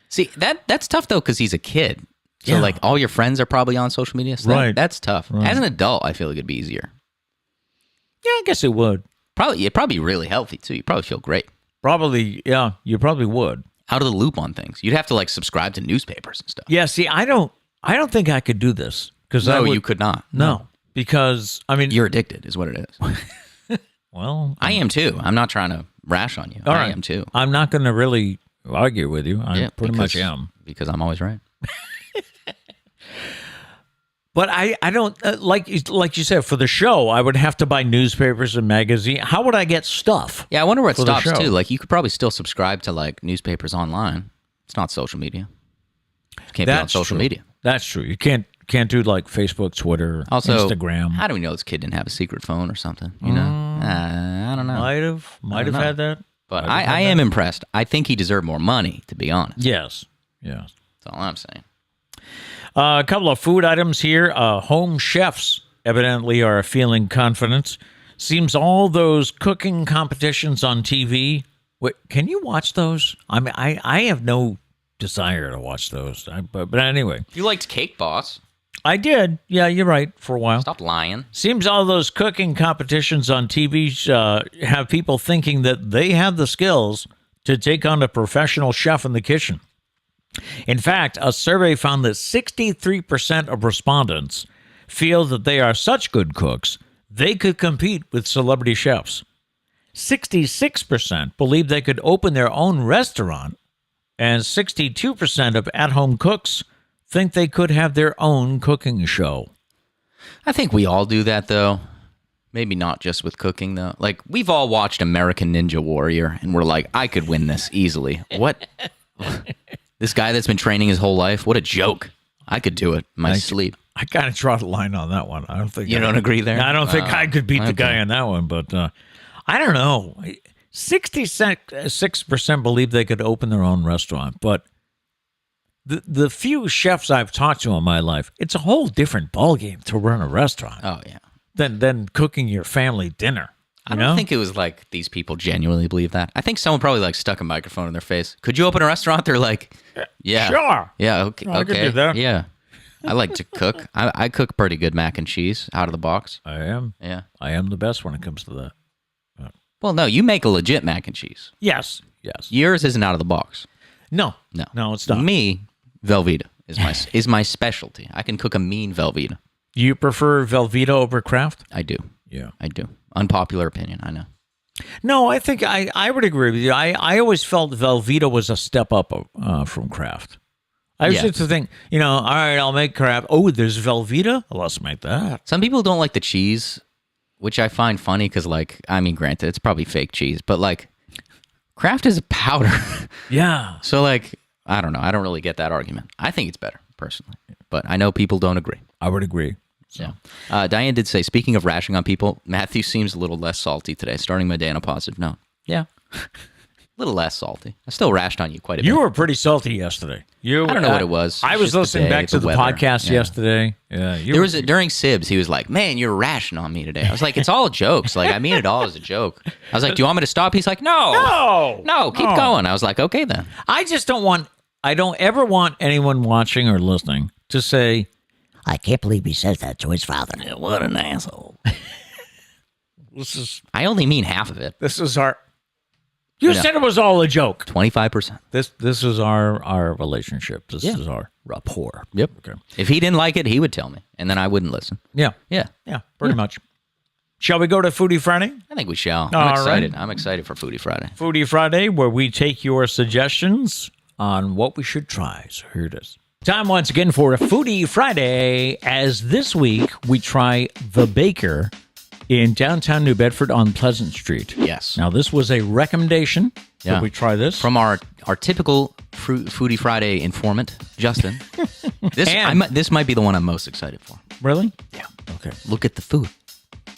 See, that's tough, though, because he's a kid. So, Yeah. like, all your friends are probably on social media. So Right. that's tough. Right. As an adult, I feel like it'd be easier. Yeah, I guess it would. It'd probably be really healthy, too. You'd probably feel great. Probably, yeah, you probably would. Out of the loop on things. You'd have to, like, subscribe to newspapers and stuff. Yeah, see, I don't think I could do this. No, you could not. No, because, I mean, You're addicted, is what it is. well, I am, too. I'm not trying to rash on you. all I right. am, too. I'm not going to really argue with you. I pretty much am. Because I'm always right. But I don't like you said, for the show, I would have to buy newspapers and magazines. How would I get stuff? Yeah, I wonder where it For the stops, show. too. Like, you could probably still subscribe to, like, newspapers online. It's not social media. You can't be on social true. media. That's true. You can't do like Facebook, Twitter, Also, Instagram. how do we know this kid didn't have a secret phone or something? You know? I don't know. Might have know. had that. But Might have I had am that. impressed. I think he deserved more money, to be honest. Yes. That's all I'm saying. A couple of food items here. Home chefs evidently are feeling confident. Seems all those cooking competitions on TV. Wait, can you watch those? I mean, I have no desire to watch those. But anyway. You liked Cake Boss. I did. Yeah, you're right, for a while. Stop lying. Seems all those cooking competitions on TV have people thinking that they have the skills to take on a professional chef in the kitchen. In fact, a survey found that 63% of respondents feel that they are such good cooks, they could compete with celebrity chefs. 66% believe they could open their own restaurant, and 62% of at-home cooks think they could have their own cooking show. I think we all do that, though. Maybe not just with cooking, though. Like, we've all watched American Ninja Warrior, and we're like, I could win this easily. What? This guy that's been training his whole life, what a joke. I could do it in my sleep. I kind of draw the line on that one. I don't think you don't agree there. I don't think I could beat the guy on that one, but I don't know. 66% believe they could open their own restaurant, but the few chefs I've talked to in my life, it's a whole different ballgame to run a restaurant. Oh, yeah. Than cooking your family dinner. I don't think it was like these people genuinely believe that. I think someone probably like stuck a microphone in their face. Could you open a restaurant? They're like, yeah. Sure. Yeah, okay. I could do that. Yeah. I like to cook. I cook pretty good mac and cheese out of the box. I am. Yeah. I am the best when it comes to that. Well, no, you make a legit mac and cheese. Yes. Yours isn't out of the box. No, it's not. Me, Velveeta is my specialty. I can cook a mean Velveeta. You prefer Velveeta over Kraft? I do. Yeah. I do. Unpopular opinion, I know. No, I think I would agree with you. I always felt Velveeta was a step up from Kraft. I used to think, all right, I'll make Kraft. Oh, there's Velveeta? Well, let's make that. Some people don't like the cheese, which I find funny because, granted, it's probably fake cheese, but, Kraft is a powder. Yeah. So, I don't know. I don't really get that argument. I think it's better, personally. But I know people don't agree. I would agree. So. Yeah. Diane did say, speaking of rationing on people, Matthew seems a little less salty today, starting my day on a positive note. Yeah. A little less salty. I still rashed on you quite a bit. You were pretty salty yesterday. I don't know what it was. I was listening back to the podcast yesterday. Yeah. During Sibs, he was like, man, you're rashing on me today. I was like, it's all jokes. I mean it all as a joke. I was like, do you want me to stop? He's like, no, keep going. I was like, okay then. I don't ever want anyone watching or listening to say, I can't believe he says that to his father. Yeah, what an asshole. I only mean half of it. This is our... You said it was all a joke. 25%. This is our relationship. This is our rapport. Yep. Okay. If he didn't like it, he would tell me, and then I wouldn't listen. Yeah. Yeah. Yeah, pretty much. Shall we go to Foodie Friday? I think we shall. All I'm excited. right. I'm excited for Foodie Friday. Foodie Friday, where we take your suggestions on what we should try. So here it is. Time once again for a Foodie Friday, as this week we try The Baker in downtown New Bedford on Pleasant Street. Yes. Now, this was a recommendation that we try this. From our typical Foodie Friday informant, Justin. This might be the one I'm most excited for. Really? Yeah. Okay. Look at the food.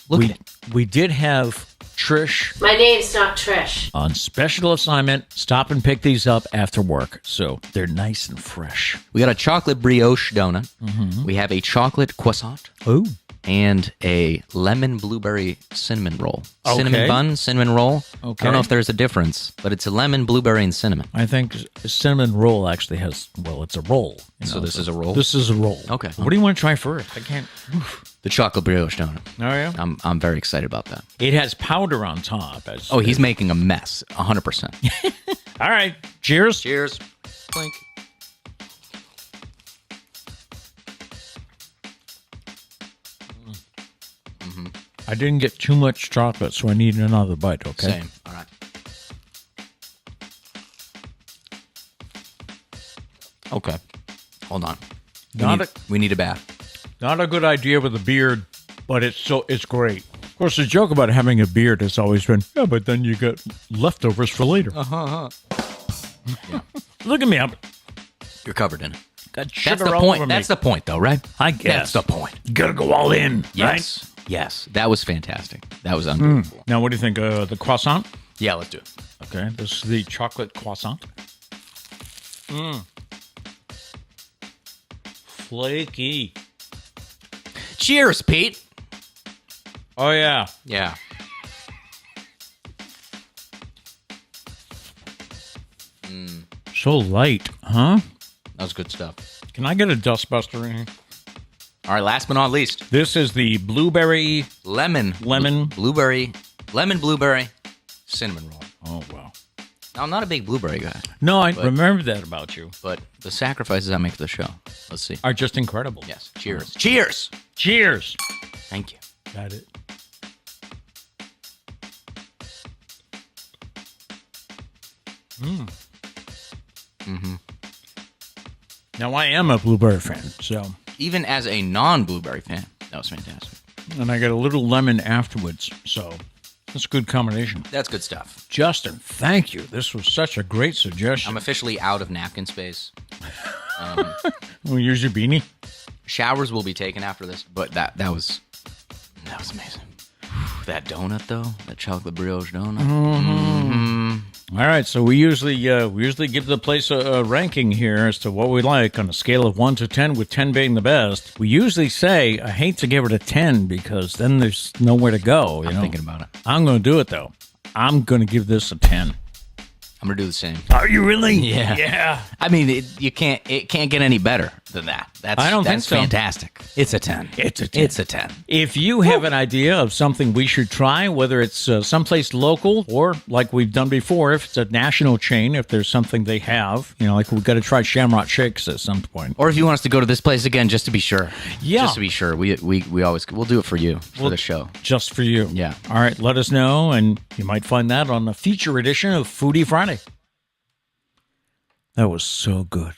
Look at it. We did have Trish My name's not Trish. on special assignment. Stop and pick these up after work. So they're nice and fresh. We got a chocolate brioche donut. Mm-hmm. We have a chocolate croissant. Oh. And a lemon blueberry cinnamon roll. Okay. Cinnamon bun, cinnamon roll. Okay. I don't know if there's a difference, but it's a lemon, blueberry, and cinnamon. I think cinnamon roll actually has, it's a roll. So this is a roll? This is a roll. Okay. What do you want to try first? I can't. The chocolate brioche donut. Oh, yeah? I'm very excited about that. It has powder on top. He's making a mess, 100%. All right. Cheers. Cheers. Clink. I didn't get too much chocolate, so I need another bite, okay? Same. All right. Okay. Hold on. We need a bath. Not a good idea with a beard, but it's great. Of course, the joke about having a beard has always been, but then you get leftovers for later. Yeah. Look at me. You're covered in it. Got sugar That's the all point. over me. That's the point, though, right? I guess. That's the point. You gotta go all in, Yes. right? Yes. That was fantastic. That was unbelievable. Now, what do you think? The croissant? Yeah, let's do it. Okay, this is the chocolate croissant. Flaky. Cheers, Pete. Oh, yeah. Yeah. So light. Huh? That was good stuff. Can I get a dustbuster in here? All right, last but not least. This is the blueberry... Lemon. Blueberry. Lemon blueberry cinnamon roll. Oh, wow. Now, I'm not a big blueberry guy. No, I remember that about you. But the sacrifices I make for the show, let's see, are just incredible. Yes. Cheers. Cheers. Cheers. Thank you. Got it. Now, I am a blueberry fan, so... Even as a non-blueberry fan, that was fantastic. And I got a little lemon afterwards, so that's a good combination. That's good stuff. Justin, thank you. This was such a great suggestion. I'm officially out of napkin space. We'll use your beanie. Showers will be taken after this, but that was amazing. That donut though, that chocolate brioche donut. All right, so we usually give the place a ranking here as to what we like on a scale of 1 to 10, with 10 being the best. We usually say, I hate to give it a 10 because then there's nowhere to go. I'm thinking about it. I'm going to do it, though. I'm going to give this a 10. I'm going to do the same. Are you really? Yeah. Yeah. I mean, it can't get any better than that. I don't think so. That's fantastic. It's a 10. It's a 10. It's a 10. If you have an idea of something we should try, whether it's someplace local or like we've done before, if it's a national chain, if there's something they have, like we've got to try Shamrock Shakes at some point. Or if you want us to go to this place again, just to be sure. Yeah. Just to be sure. We'll do it for you, for the show. Just for you. Yeah. All right, let us know, and you might find that on the feature edition of Foodie Friday. That was so good.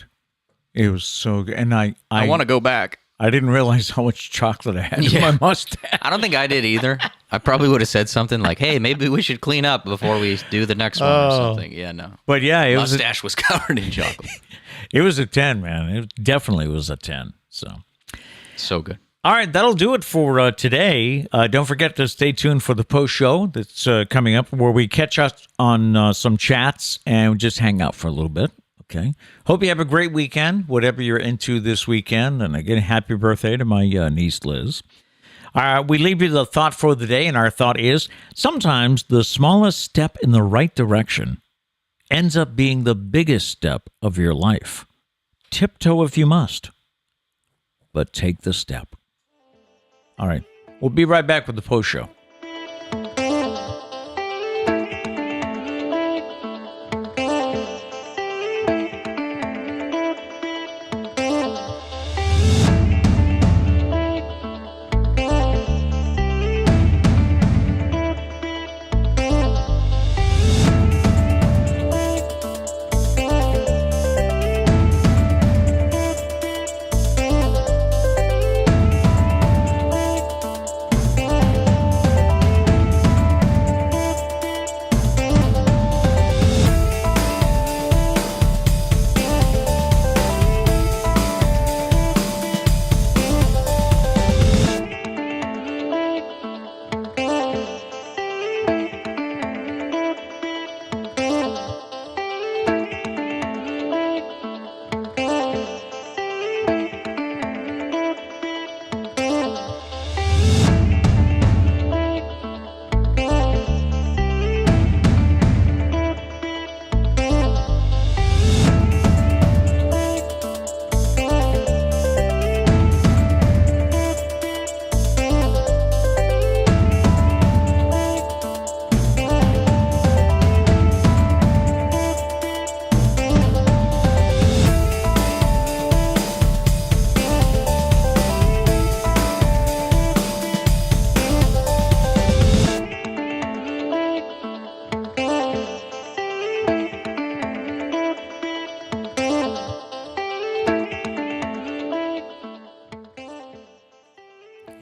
It was so good. And I want to go back. I didn't realize how much chocolate I had in my mustache. I don't think I did either. I probably would have said something like, hey, maybe we should clean up before we do the next one or something. Yeah, no. But yeah, it mustache was covered in chocolate. It was a 10, man. It definitely was a 10. So good. All right, that'll do it for today. Don't forget to stay tuned for the post show that's coming up, where we catch up on some chats and just hang out for a little bit. Okay. Hope you have a great weekend, whatever you're into this weekend. And again, happy birthday to my niece, Liz. We leave you the thought for the day, and our thought is, sometimes the smallest step in the right direction ends up being the biggest step of your life. Tiptoe if you must, but take the step. All right. We'll be right back with the post show.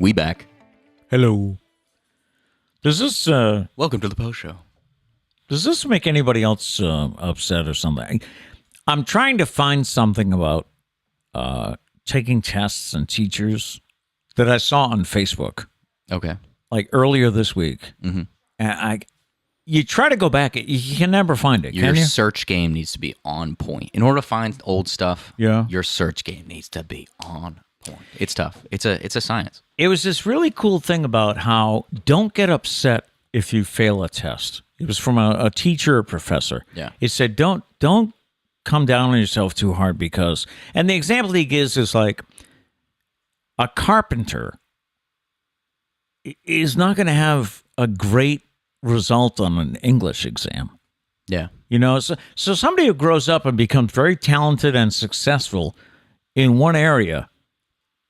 We back. Hello. Does this welcome to the post show? Does this make anybody else upset or something? I'm trying to find something about taking tests and teachers that I saw on Facebook. Okay. Like earlier this week. Mm-hmm. And you try to go back, you can never find it. Your can you? search game needs to be on point. In order to find old stuff, yeah, your search game needs to be on point. It's tough. It's a science. It was this really cool thing about how don't get upset if you fail a test. It was from a teacher or professor. Yeah. It said don't come down on yourself too hard because, and the example he gives is like a carpenter is not going to have a great result on an English exam. Yeah. So somebody who grows up and becomes very talented and successful in one area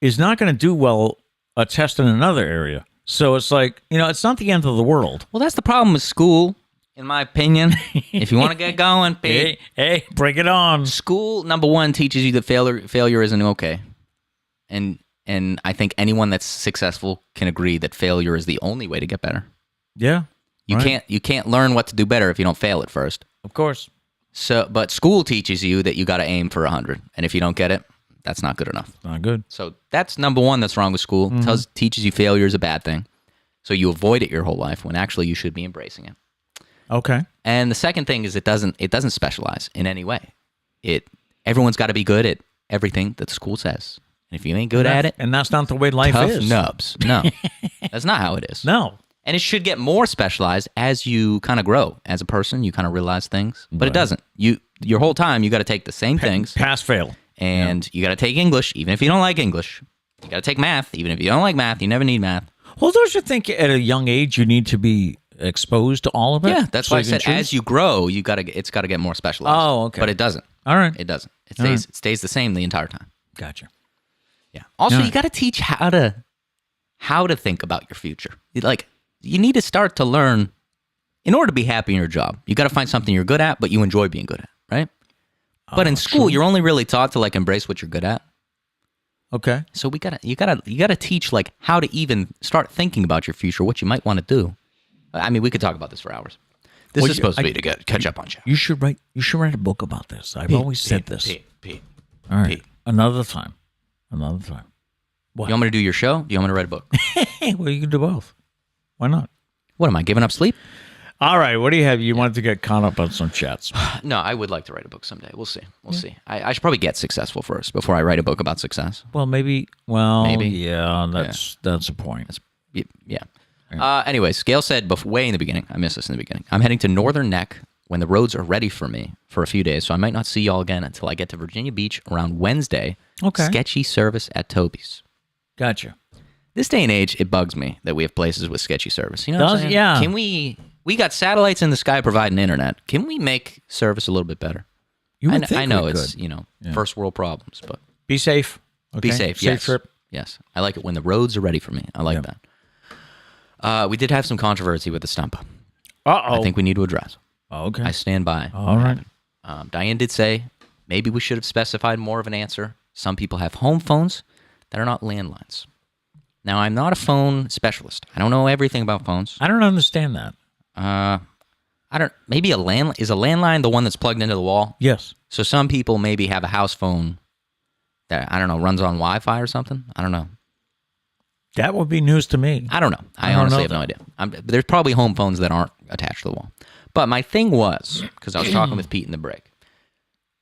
is not going to do well a test in another area. So it's like, it's not the end of the world. Well, that's the problem with school, in my opinion. If you want to get going, Pete. Hey, bring it on. School, number one, teaches you that failure isn't okay. And I think anyone that's successful can agree that failure is the only way to get better. Yeah. You can't learn what to do better if you don't fail at first. Of course. But school teaches you that you got to aim for 100, and if you don't get it, that's not good enough. Not good. So that's number one that's wrong with school. Teaches you failure is a bad thing, so you avoid it your whole life when actually you should be embracing it. Okay. And the second thing is it doesn't specialize in any way. Everyone's got to be good at everything that the school says, and if you ain't good at it, and that's not the way life tough is. Nubs. No, that's not how it is. No. And it should get more specialized as you kind of grow as a person. You kind of realize things, but it doesn't. Your whole time you got to take the same things. Pass, fail. And you got to take English, even if you don't like English. You got to take math, even if you don't like math. You never need math. Well, don't you think at a young age you need to be exposed to all of it? Yeah, that's why I said as you grow, it's got to get more specialized. Oh, okay. But it doesn't. All right. It doesn't. It stays the same the entire time. Gotcha. Yeah. Also, you got to teach how to think about your future. You need to start to learn, in order to be happy in your job, you got to find something you're good at, but you enjoy being good at, right? But in school, you're only really taught to embrace what you're good at. Okay. So you gotta teach how to even start thinking about your future, what you might want to do. I mean, we could talk about this for hours. This is supposed to be to catch up on you. You should write a book about this. I've always said this. Pete. All right. Pete. Another time. What? You want me to do your show? Do you want me to write a book? Well, you can do both. Why not? What, am I giving up sleep? All right. What do you have? You wanted to get caught up on some chats. No, I would like to write a book someday. We'll see. We'll see. I should probably get successful first before I write a book about success. Well, maybe. Yeah, that's a point. Yeah. Anyways, Gail said way in the beginning, I missed this in the beginning, I'm heading to Northern Neck when the roads are ready for me for a few days, so I might not see y'all again until I get to Virginia Beach around Wednesday. Okay. Sketchy service at Toby's. Gotcha. This day and age, it bugs me that we have places with sketchy service. You know what I'm saying? Yeah. Can we got satellites in the sky providing internet. Can we make service a little bit better? I know it's, first world problems, but be safe. Okay? Be safe. Safe trip. Yes. I like it when the roads are ready for me. I like that. We did have some controversy with the Stumpah. Uh-oh. I think we need to address. Okay. I stand by. All right. Diane did say maybe we should have specified more of an answer. Some people have home phones that are not landlines. Now, I'm not a phone specialist. I don't know everything about phones. I don't understand that. Maybe is a landline the one that's plugged into the wall? Yes. So some people maybe have a house phone that, I don't know, runs on Wi-Fi or something. I don't know. That would be news to me. I don't know. I honestly have no idea. There's probably home phones that aren't attached to the wall. But my thing was, because I was talking with Pete in the break,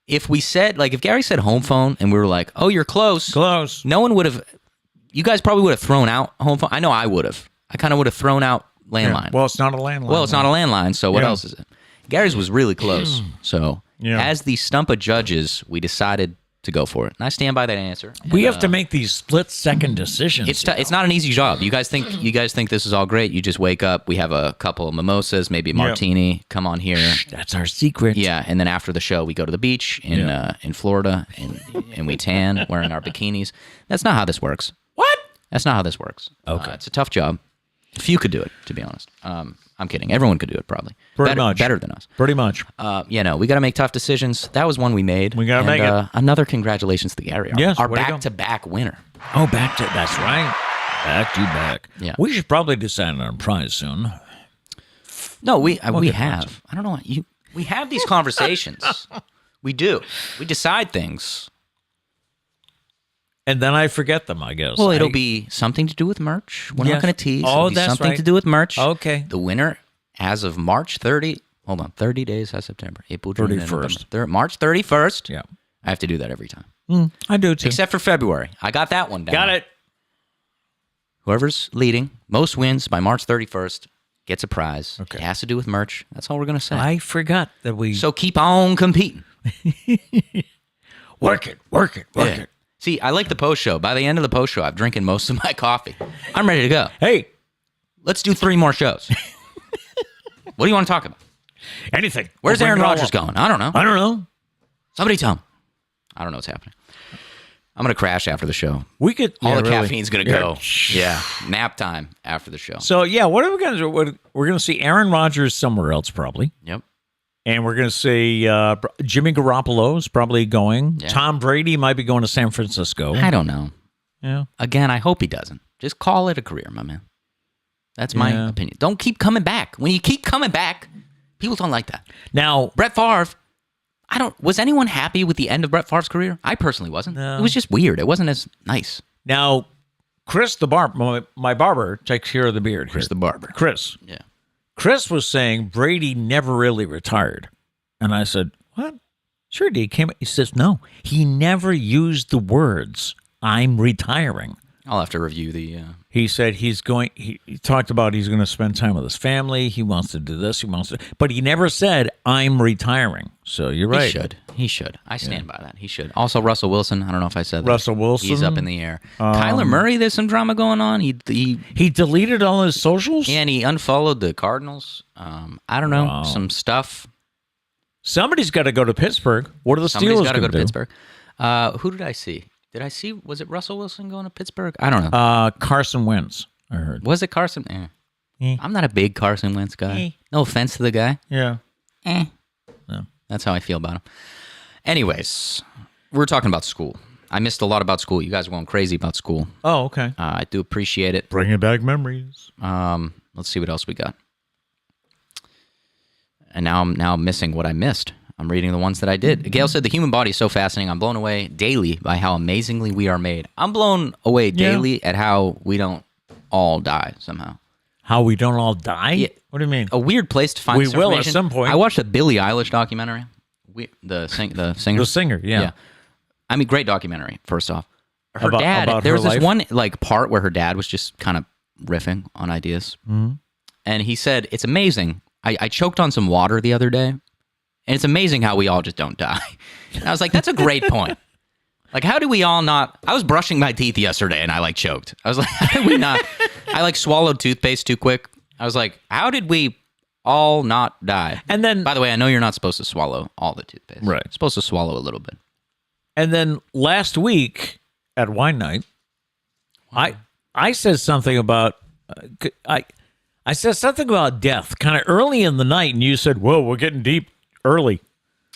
if we said, if Gary said home phone and we were like, oh, you're close. Close. No one would have, you guys probably would have thrown out home phone. I know I would have. I kind of would have thrown out landline. Yeah. Well, it's not a landline. Well, it's not a landline, so what else is it? Gary's was really close. So as the Stumpah judges, we decided to go for it. And I stand by that answer. We have to make these split-second decisions. It's not an easy job. You guys think this is all great. You just wake up, we have a couple of mimosas, maybe a martini, come on here. That's our secret. Yeah, and then after the show, we go to the beach in Florida, and we tan wearing our bikinis. That's not how this works. What? That's not how this works. Okay. It's a tough job. Few could do it, to be honest. I'm kidding. Everyone could do it, probably. Better than us. Pretty much. We got to make tough decisions. That was one we made. We got to make it. Another congratulations to Gary, our back-to-back winner. Oh, that's right. Back to back. Yeah. We should probably decide on a prize soon. No, we have. I don't know. We have these conversations. We do. We decide things. And then I forget them, I guess. Well, it'll be something to do with merch. We're not going to tease. Oh, it'll be that's something right. to do with merch. Okay. The winner, as of March 30, 30 days has September, April, June, 31st. March 31st. Yeah. I have to do that every time. I do too. Except for February. I got that one down. Got it. Whoever's leading, most wins by March 31st, gets a prize. Okay. It has to do with merch. That's all we're going to say. I forgot that we... So keep on competing. Work it. Yeah. See, I like the post show. By the end of the post show, I've drinking most of my coffee. I'm ready to go. Hey, let's do 3 more shows. What do you want to talk about? anything. Where's We'll Aaron bring it all Rodgers up. going? I don't know. I don't know. Somebody tell him. I don't know what's happening. I'm going to crash after the show. We could. All yeah, the really. caffeine's going to go. Yeah. Nap time after the show. So, yeah, what are we going to do? We're going to see Aaron Rodgers somewhere else, probably. Yep. And we're going to see Jimmy Garoppolo is probably going. Yeah. Tom Brady might be going to San Francisco. I don't know. Yeah. Again, I hope he doesn't. Just call it a career, my man. That's my opinion. Don't keep coming back. When you keep coming back, people don't like that. Now, Brett Favre, was anyone happy with the end of Brett Favre's career? I personally wasn't. No. It was just weird. It wasn't as nice. Now, Chris the barber, my barber, takes care of the beard. Chris here. the barber. Chris. Yeah. Chris was saying Brady never really retired. And I said, what? Sure, he came. He says, no, he never used the words, I'm retiring. I'll have to review the... He said he talked about he's going to spend time with his family. He wants to do this. But he never said, I'm retiring. So you're right. He should. I stand by that. He should. Also, Russell Wilson. I don't know if I said that. Russell Wilson. He's up in the air. Kyler Murray, there's some drama going on. He deleted all his socials? Yeah, and he unfollowed the Cardinals. I don't know. Some stuff. Somebody's got to go to Pittsburgh. What are the Somebody's Steelers got to go to do? Pittsburgh. Who did I see? Was it Russell Wilson going to Pittsburgh? I don't know. Carson Wentz, I heard. Was it Carson? I'm not a big Carson Wentz guy. No offense to the guy. Yeah. No. That's how I feel about him. Anyways, we're talking about school. I missed a lot about school. You guys are going crazy about school. Oh, okay. I do appreciate it. Bringing back memories. Let's see what else we got. And now I'm missing what I missed. I'm reading the ones that I did. Gail said, the human body is so fascinating. I'm blown away daily by how amazingly we are made. I'm blown away daily at how we don't all die somehow. How we don't all die? Yeah. What do you mean? A weird place to find We this will at information. some point. I watched a Billie Eilish documentary. The singer. The singer, yeah. I mean, great documentary, first off. Her About dad, there her was this life? one part where her dad was just kind of riffing on ideas. Mm-hmm. And he said, it's amazing. I choked on some water the other day. And it's amazing how we all just don't die. And I was like, that's a great point. Like, how do we all not... I was brushing my teeth yesterday and I, choked. I was like, how did we not... I, swallowed toothpaste too quick. I was like, how did we all not die? And then... By the way, I know you're not supposed to swallow all the toothpaste. Right. You're supposed to swallow a little bit. And then last week at wine night, I said something about... I said something about death kind of early in the night, and you said, whoa, we're getting deep early.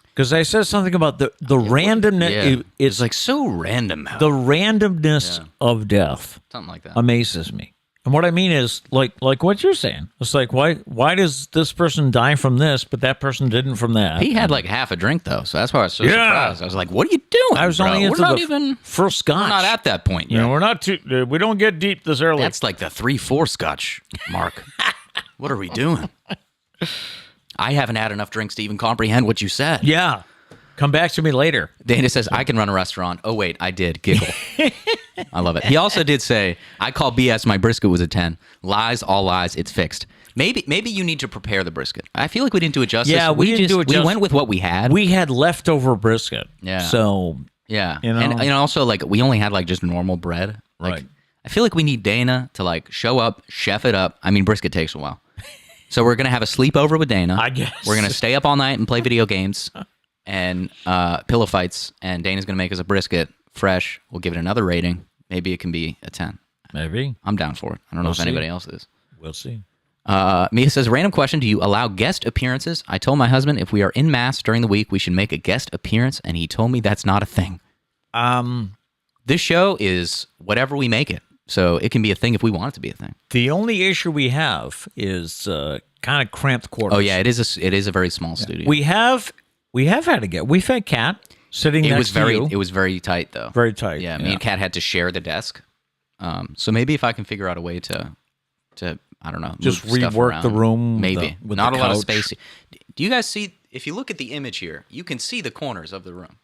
Because I said something about the randomness. Yeah. It's like so random. The randomness of death Something like that. amazes me. And what I mean is, like what you're saying. It's like, why does this person die from this, but that person didn't from that? He had half a drink, though, so that's why I was so surprised. I was like, what are you doing, I was bro? only into We're not the even... first scotch. We're not at that point yet. We're not too... we don't get deep this early. That's like the 3-4 scotch mark. What are we doing? I haven't had enough drinks to even comprehend what you said. Yeah. Come back to me later. Dana says, I can run a restaurant. Oh, wait, I did. Giggle. I love it. He also did say, I call BS. My brisket was a 10. Lies, all lies. It's fixed. Maybe you need to prepare the brisket. I feel like we didn't do it justice. Yeah, we didn't do it We justice. went with what we had. We had leftover brisket. Yeah. So, yeah. You know? And also, we only had, just normal bread. Right. I feel like we need Dana to, show up, chef it up. I mean, brisket takes a while. So we're going to have a sleepover with Dana. I guess. We're going to stay up all night and play video games and pillow fights. And Dana's going to make us a brisket fresh. We'll give it another rating. Maybe it can be a 10. Maybe. I'm down for it. I don't know if anybody else is. We'll see. Mia says, random question. Do you allow guest appearances? I told my husband if we are in mass during the week, we should make a guest appearance. And he told me that's not a thing. This show is whatever we make it. So it can be a thing if we want it to be a thing. The only issue we have is kind of cramped quarters. Oh yeah, it is a very small studio. We've had we've had Kat sitting next to you. It was very tight though. Very tight. Yeah, me and Kat had to share the desk. So maybe if I can figure out a way to I don't know, just move stuff rework around. the room. Maybe with not the a lot of couch. space. Do you guys see? If you look at the image here, you can see the corners of the room.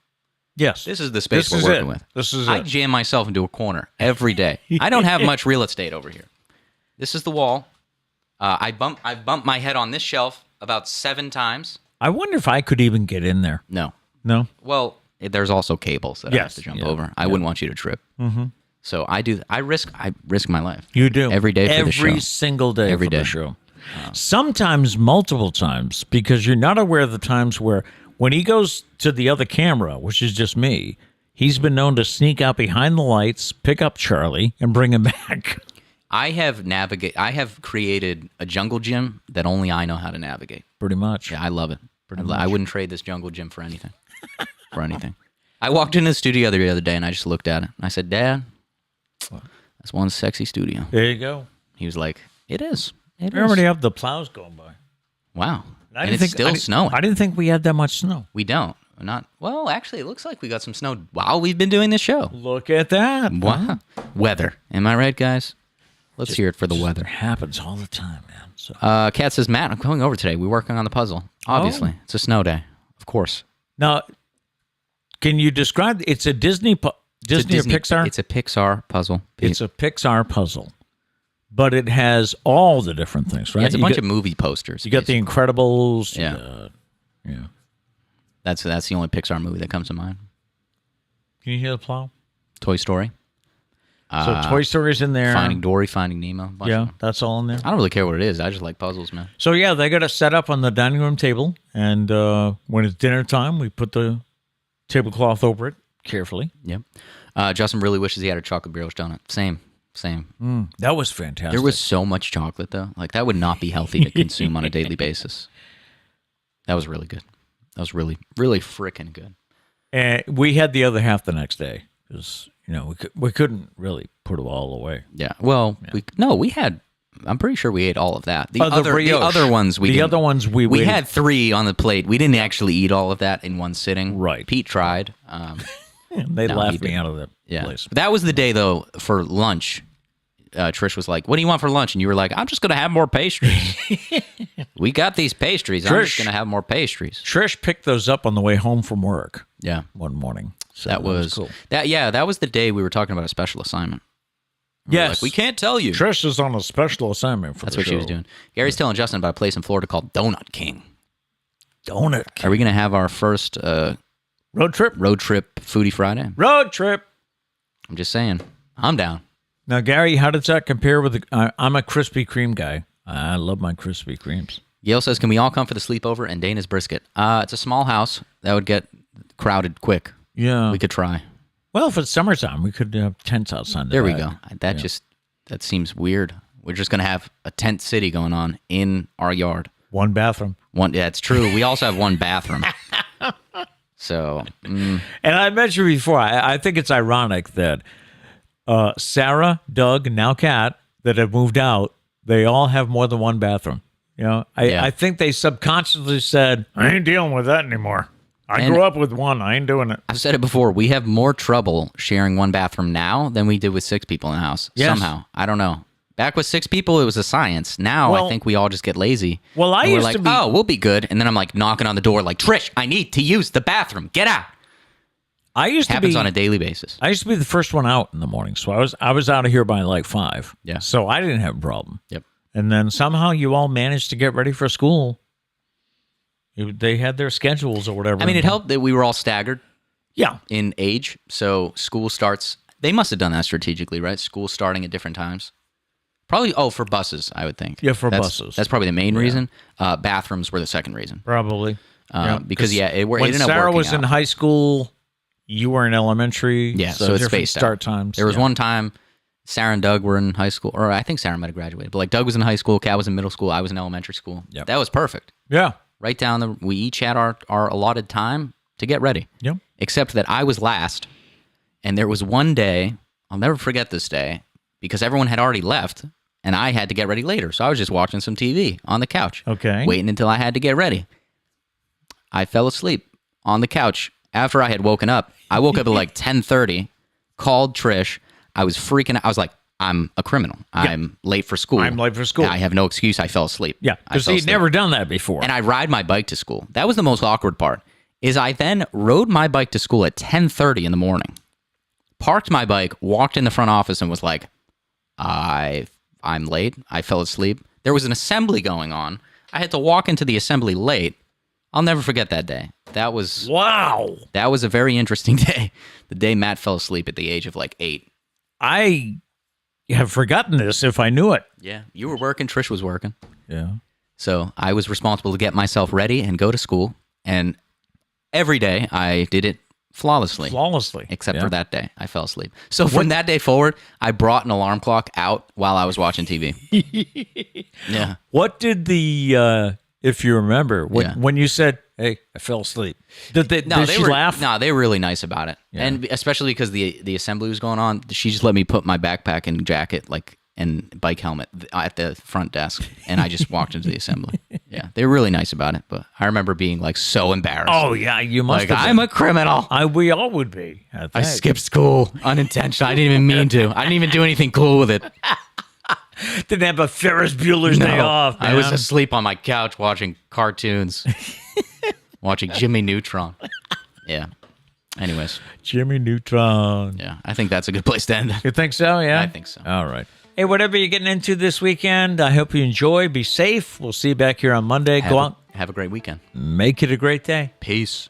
Yes, This is the space This we're is working it. with. This is I it. jam myself into a corner every day. I don't have much real estate over here. This is the wall. I've bumped my head on this shelf about 7 times. I wonder if I could even get in there. No, No? Well, there's also cables that I have to jump over. I wouldn't want you to trip. Mm-hmm. So I risk my life. You do. Every day for the show. Every single day Every for day. the show. Sometimes multiple times, because you're not aware of the times where when he goes to the other camera, which is just me, he's been known to sneak out behind the lights, pick up Charlie, and bring him back. I have created a jungle gym that only I know how to navigate. Pretty much. Yeah, I love it. I wouldn't trade this jungle gym for anything. For anything. I walked into the studio the other day and I just looked at it. And I said, Dad, that's one sexy studio. There you go. He was like, it is. It We is. already have the plows going by. Wow. And it's still snowing. I didn't think we had that much snow. We don't. Well, actually, it looks like we got some snow while we've been doing this show. Look at that. Wow. Weather. Am I right, guys? Let's hear it for the weather. It happens all the time, man. So. Kat says, Matt, I'm going over today. We're working on the puzzle. Obviously. It's a snow day. Of course. Now, can you describe? It's a Disney or Pixar? It's a Pixar puzzle. It's a Pixar puzzle. But it has all the different things, right? Yeah, it's a bunch of movie posters. You got The Incredibles. Yeah. Yeah. That's the only Pixar movie that comes to mind. Can you hear the plow? Toy Story. So Toy Story's in there. Finding Dory, Finding Nemo. Yeah, that's all in there. I don't really care what it is. I just like puzzles, man. So, yeah, they got it set up on the dining room table. And when it's dinner time, we put the tablecloth over it carefully. Yep. Justin really wishes he had a chocolate brioche donut. Same. That was fantastic. There was so much chocolate, though. Like, that would not be healthy to consume on a daily basis. That was really good. That was really, really freaking good. And we had the other half the next day because, we couldn't really put it all away. Yeah. Well, we had. I'm pretty sure we ate all of that. The other ones we. The other ones we had 3 on the plate. We didn't actually eat all of that in one sitting. Right. Pete tried. They laughed me out of that place. That was the day though for lunch. Trish was like, "What do you want for lunch?" And you were like, "I'm just gonna have more pastries." We got these pastries. I'm just gonna have more pastries. Trish picked those up on the way home from work. Yeah. One morning. So that was cool. That was the day we were talking about a special assignment. Yes. We can't tell you. Trish is on a special assignment for That's the what show. she was doing. Gary's telling Justin about a place in Florida called Donut King. Donut King. Are we going to have our first road trip Foodie Friday? Road trip. I'm just saying. I'm down. Now, Gary, how does that compare with I'm a Krispy Kreme guy. I love my Krispy Kremes. Gail says, can we all come for the sleepover and Dana's brisket? It's a small house. That would get crowded quick. Yeah. We could try. Well, if it's summertime, we could have tents outside. There we go. That seems weird. We're just going to have a tent city going on in our yard. One bathroom. Yeah, it's true. We also have one bathroom. So. And I mentioned before, I think it's ironic that Sarah, Doug, and now Kat that have moved out, they all have more than one bathroom. I think they subconsciously said, I ain't dealing with that anymore. I grew up with one. I ain't doing it. I've said it before. We have more trouble sharing one bathroom now than we did with 6 people in the house. Yes. Somehow. I don't know. Back with 6 people, it was a science. Now, I think we all just get lazy. Well, we're like, oh, we'll be good. And then I'm like knocking on the door like, Trish, I need to use the bathroom. Get out. Happens on a daily basis. I used to be the first one out in the morning. So I was out of here by like 5. Yeah. So I didn't have a problem. Yep. And then somehow you all managed to get ready for school. They had their schedules or whatever. I mean, it helped that we were all staggered. Yeah. In age. So school starts. They must have done that strategically, right? School starting at different times. Probably, for buses, I would think. Yeah, buses. That's probably the main reason. Bathrooms were the second reason. Probably. Because, it ended up when working Sarah was out. in high school, you were in elementary. Yeah, so it's different spaced start out. times. There was one time Sarah and Doug were in high school, or I think Sarah might have graduated, but like Doug was in high school, Kat was in middle school, I was in elementary school. Yep. That was perfect. Yeah. Right down we each had our allotted time to get ready. Yep. Except that I was last, and there was one day, I'll never forget this day, because everyone had already left, and I had to get ready later. So I was just watching some TV on the couch. Okay. Waiting until I had to get ready. I fell asleep on the couch after I had woken up. I woke up at like 10:30, called Trish. I was freaking out. I was like, I'm a criminal. I'm late for school. I'm late for school. I have no excuse. I fell asleep. Yeah, because he'd never done that before. And I ride my bike to school. That was the most awkward part, is I then rode my bike to school at 10:30 in the morning, parked my bike, walked in the front office, and was like, I'm late. I fell asleep. There was an assembly going on. I had to walk into the assembly late. I'll never forget that day. That was a very interesting day. The day Matt fell asleep at the age of like 8. I have forgotten this if I knew it. Yeah, you were working. Trish was working. Yeah. So I was responsible to get myself ready and go to school. And every day I did it flawlessly. Except for that day. I fell asleep. So from that day forward, I brought an alarm clock out while I was watching TV. Yeah. What did if you remember, when you said, hey, I fell asleep, did she laugh? No, they were really nice about it. Yeah. And especially because the assembly was going on, she just let me put my backpack and jacket and bike helmet at the front desk, and I just walked into the assembly. Yeah, they were really nice about it, but I remember being like so embarrassed. Oh yeah, you must have been. I'm a criminal. We all would be. I skipped school unintentionally. I didn't even mean to. I didn't even do anything cool with it. Didn't have a Ferris Bueller's Day off, man. I was asleep on my couch watching cartoons, watching Jimmy Neutron. Yeah. Anyways. Jimmy Neutron. Yeah, I think that's a good place to end. You think so? Yeah? I think so. All right. Hey, whatever you're getting into this weekend, I hope you enjoy. Be safe. We'll see you back here on Monday. Go out. Have a great weekend. Make it a great day. Peace.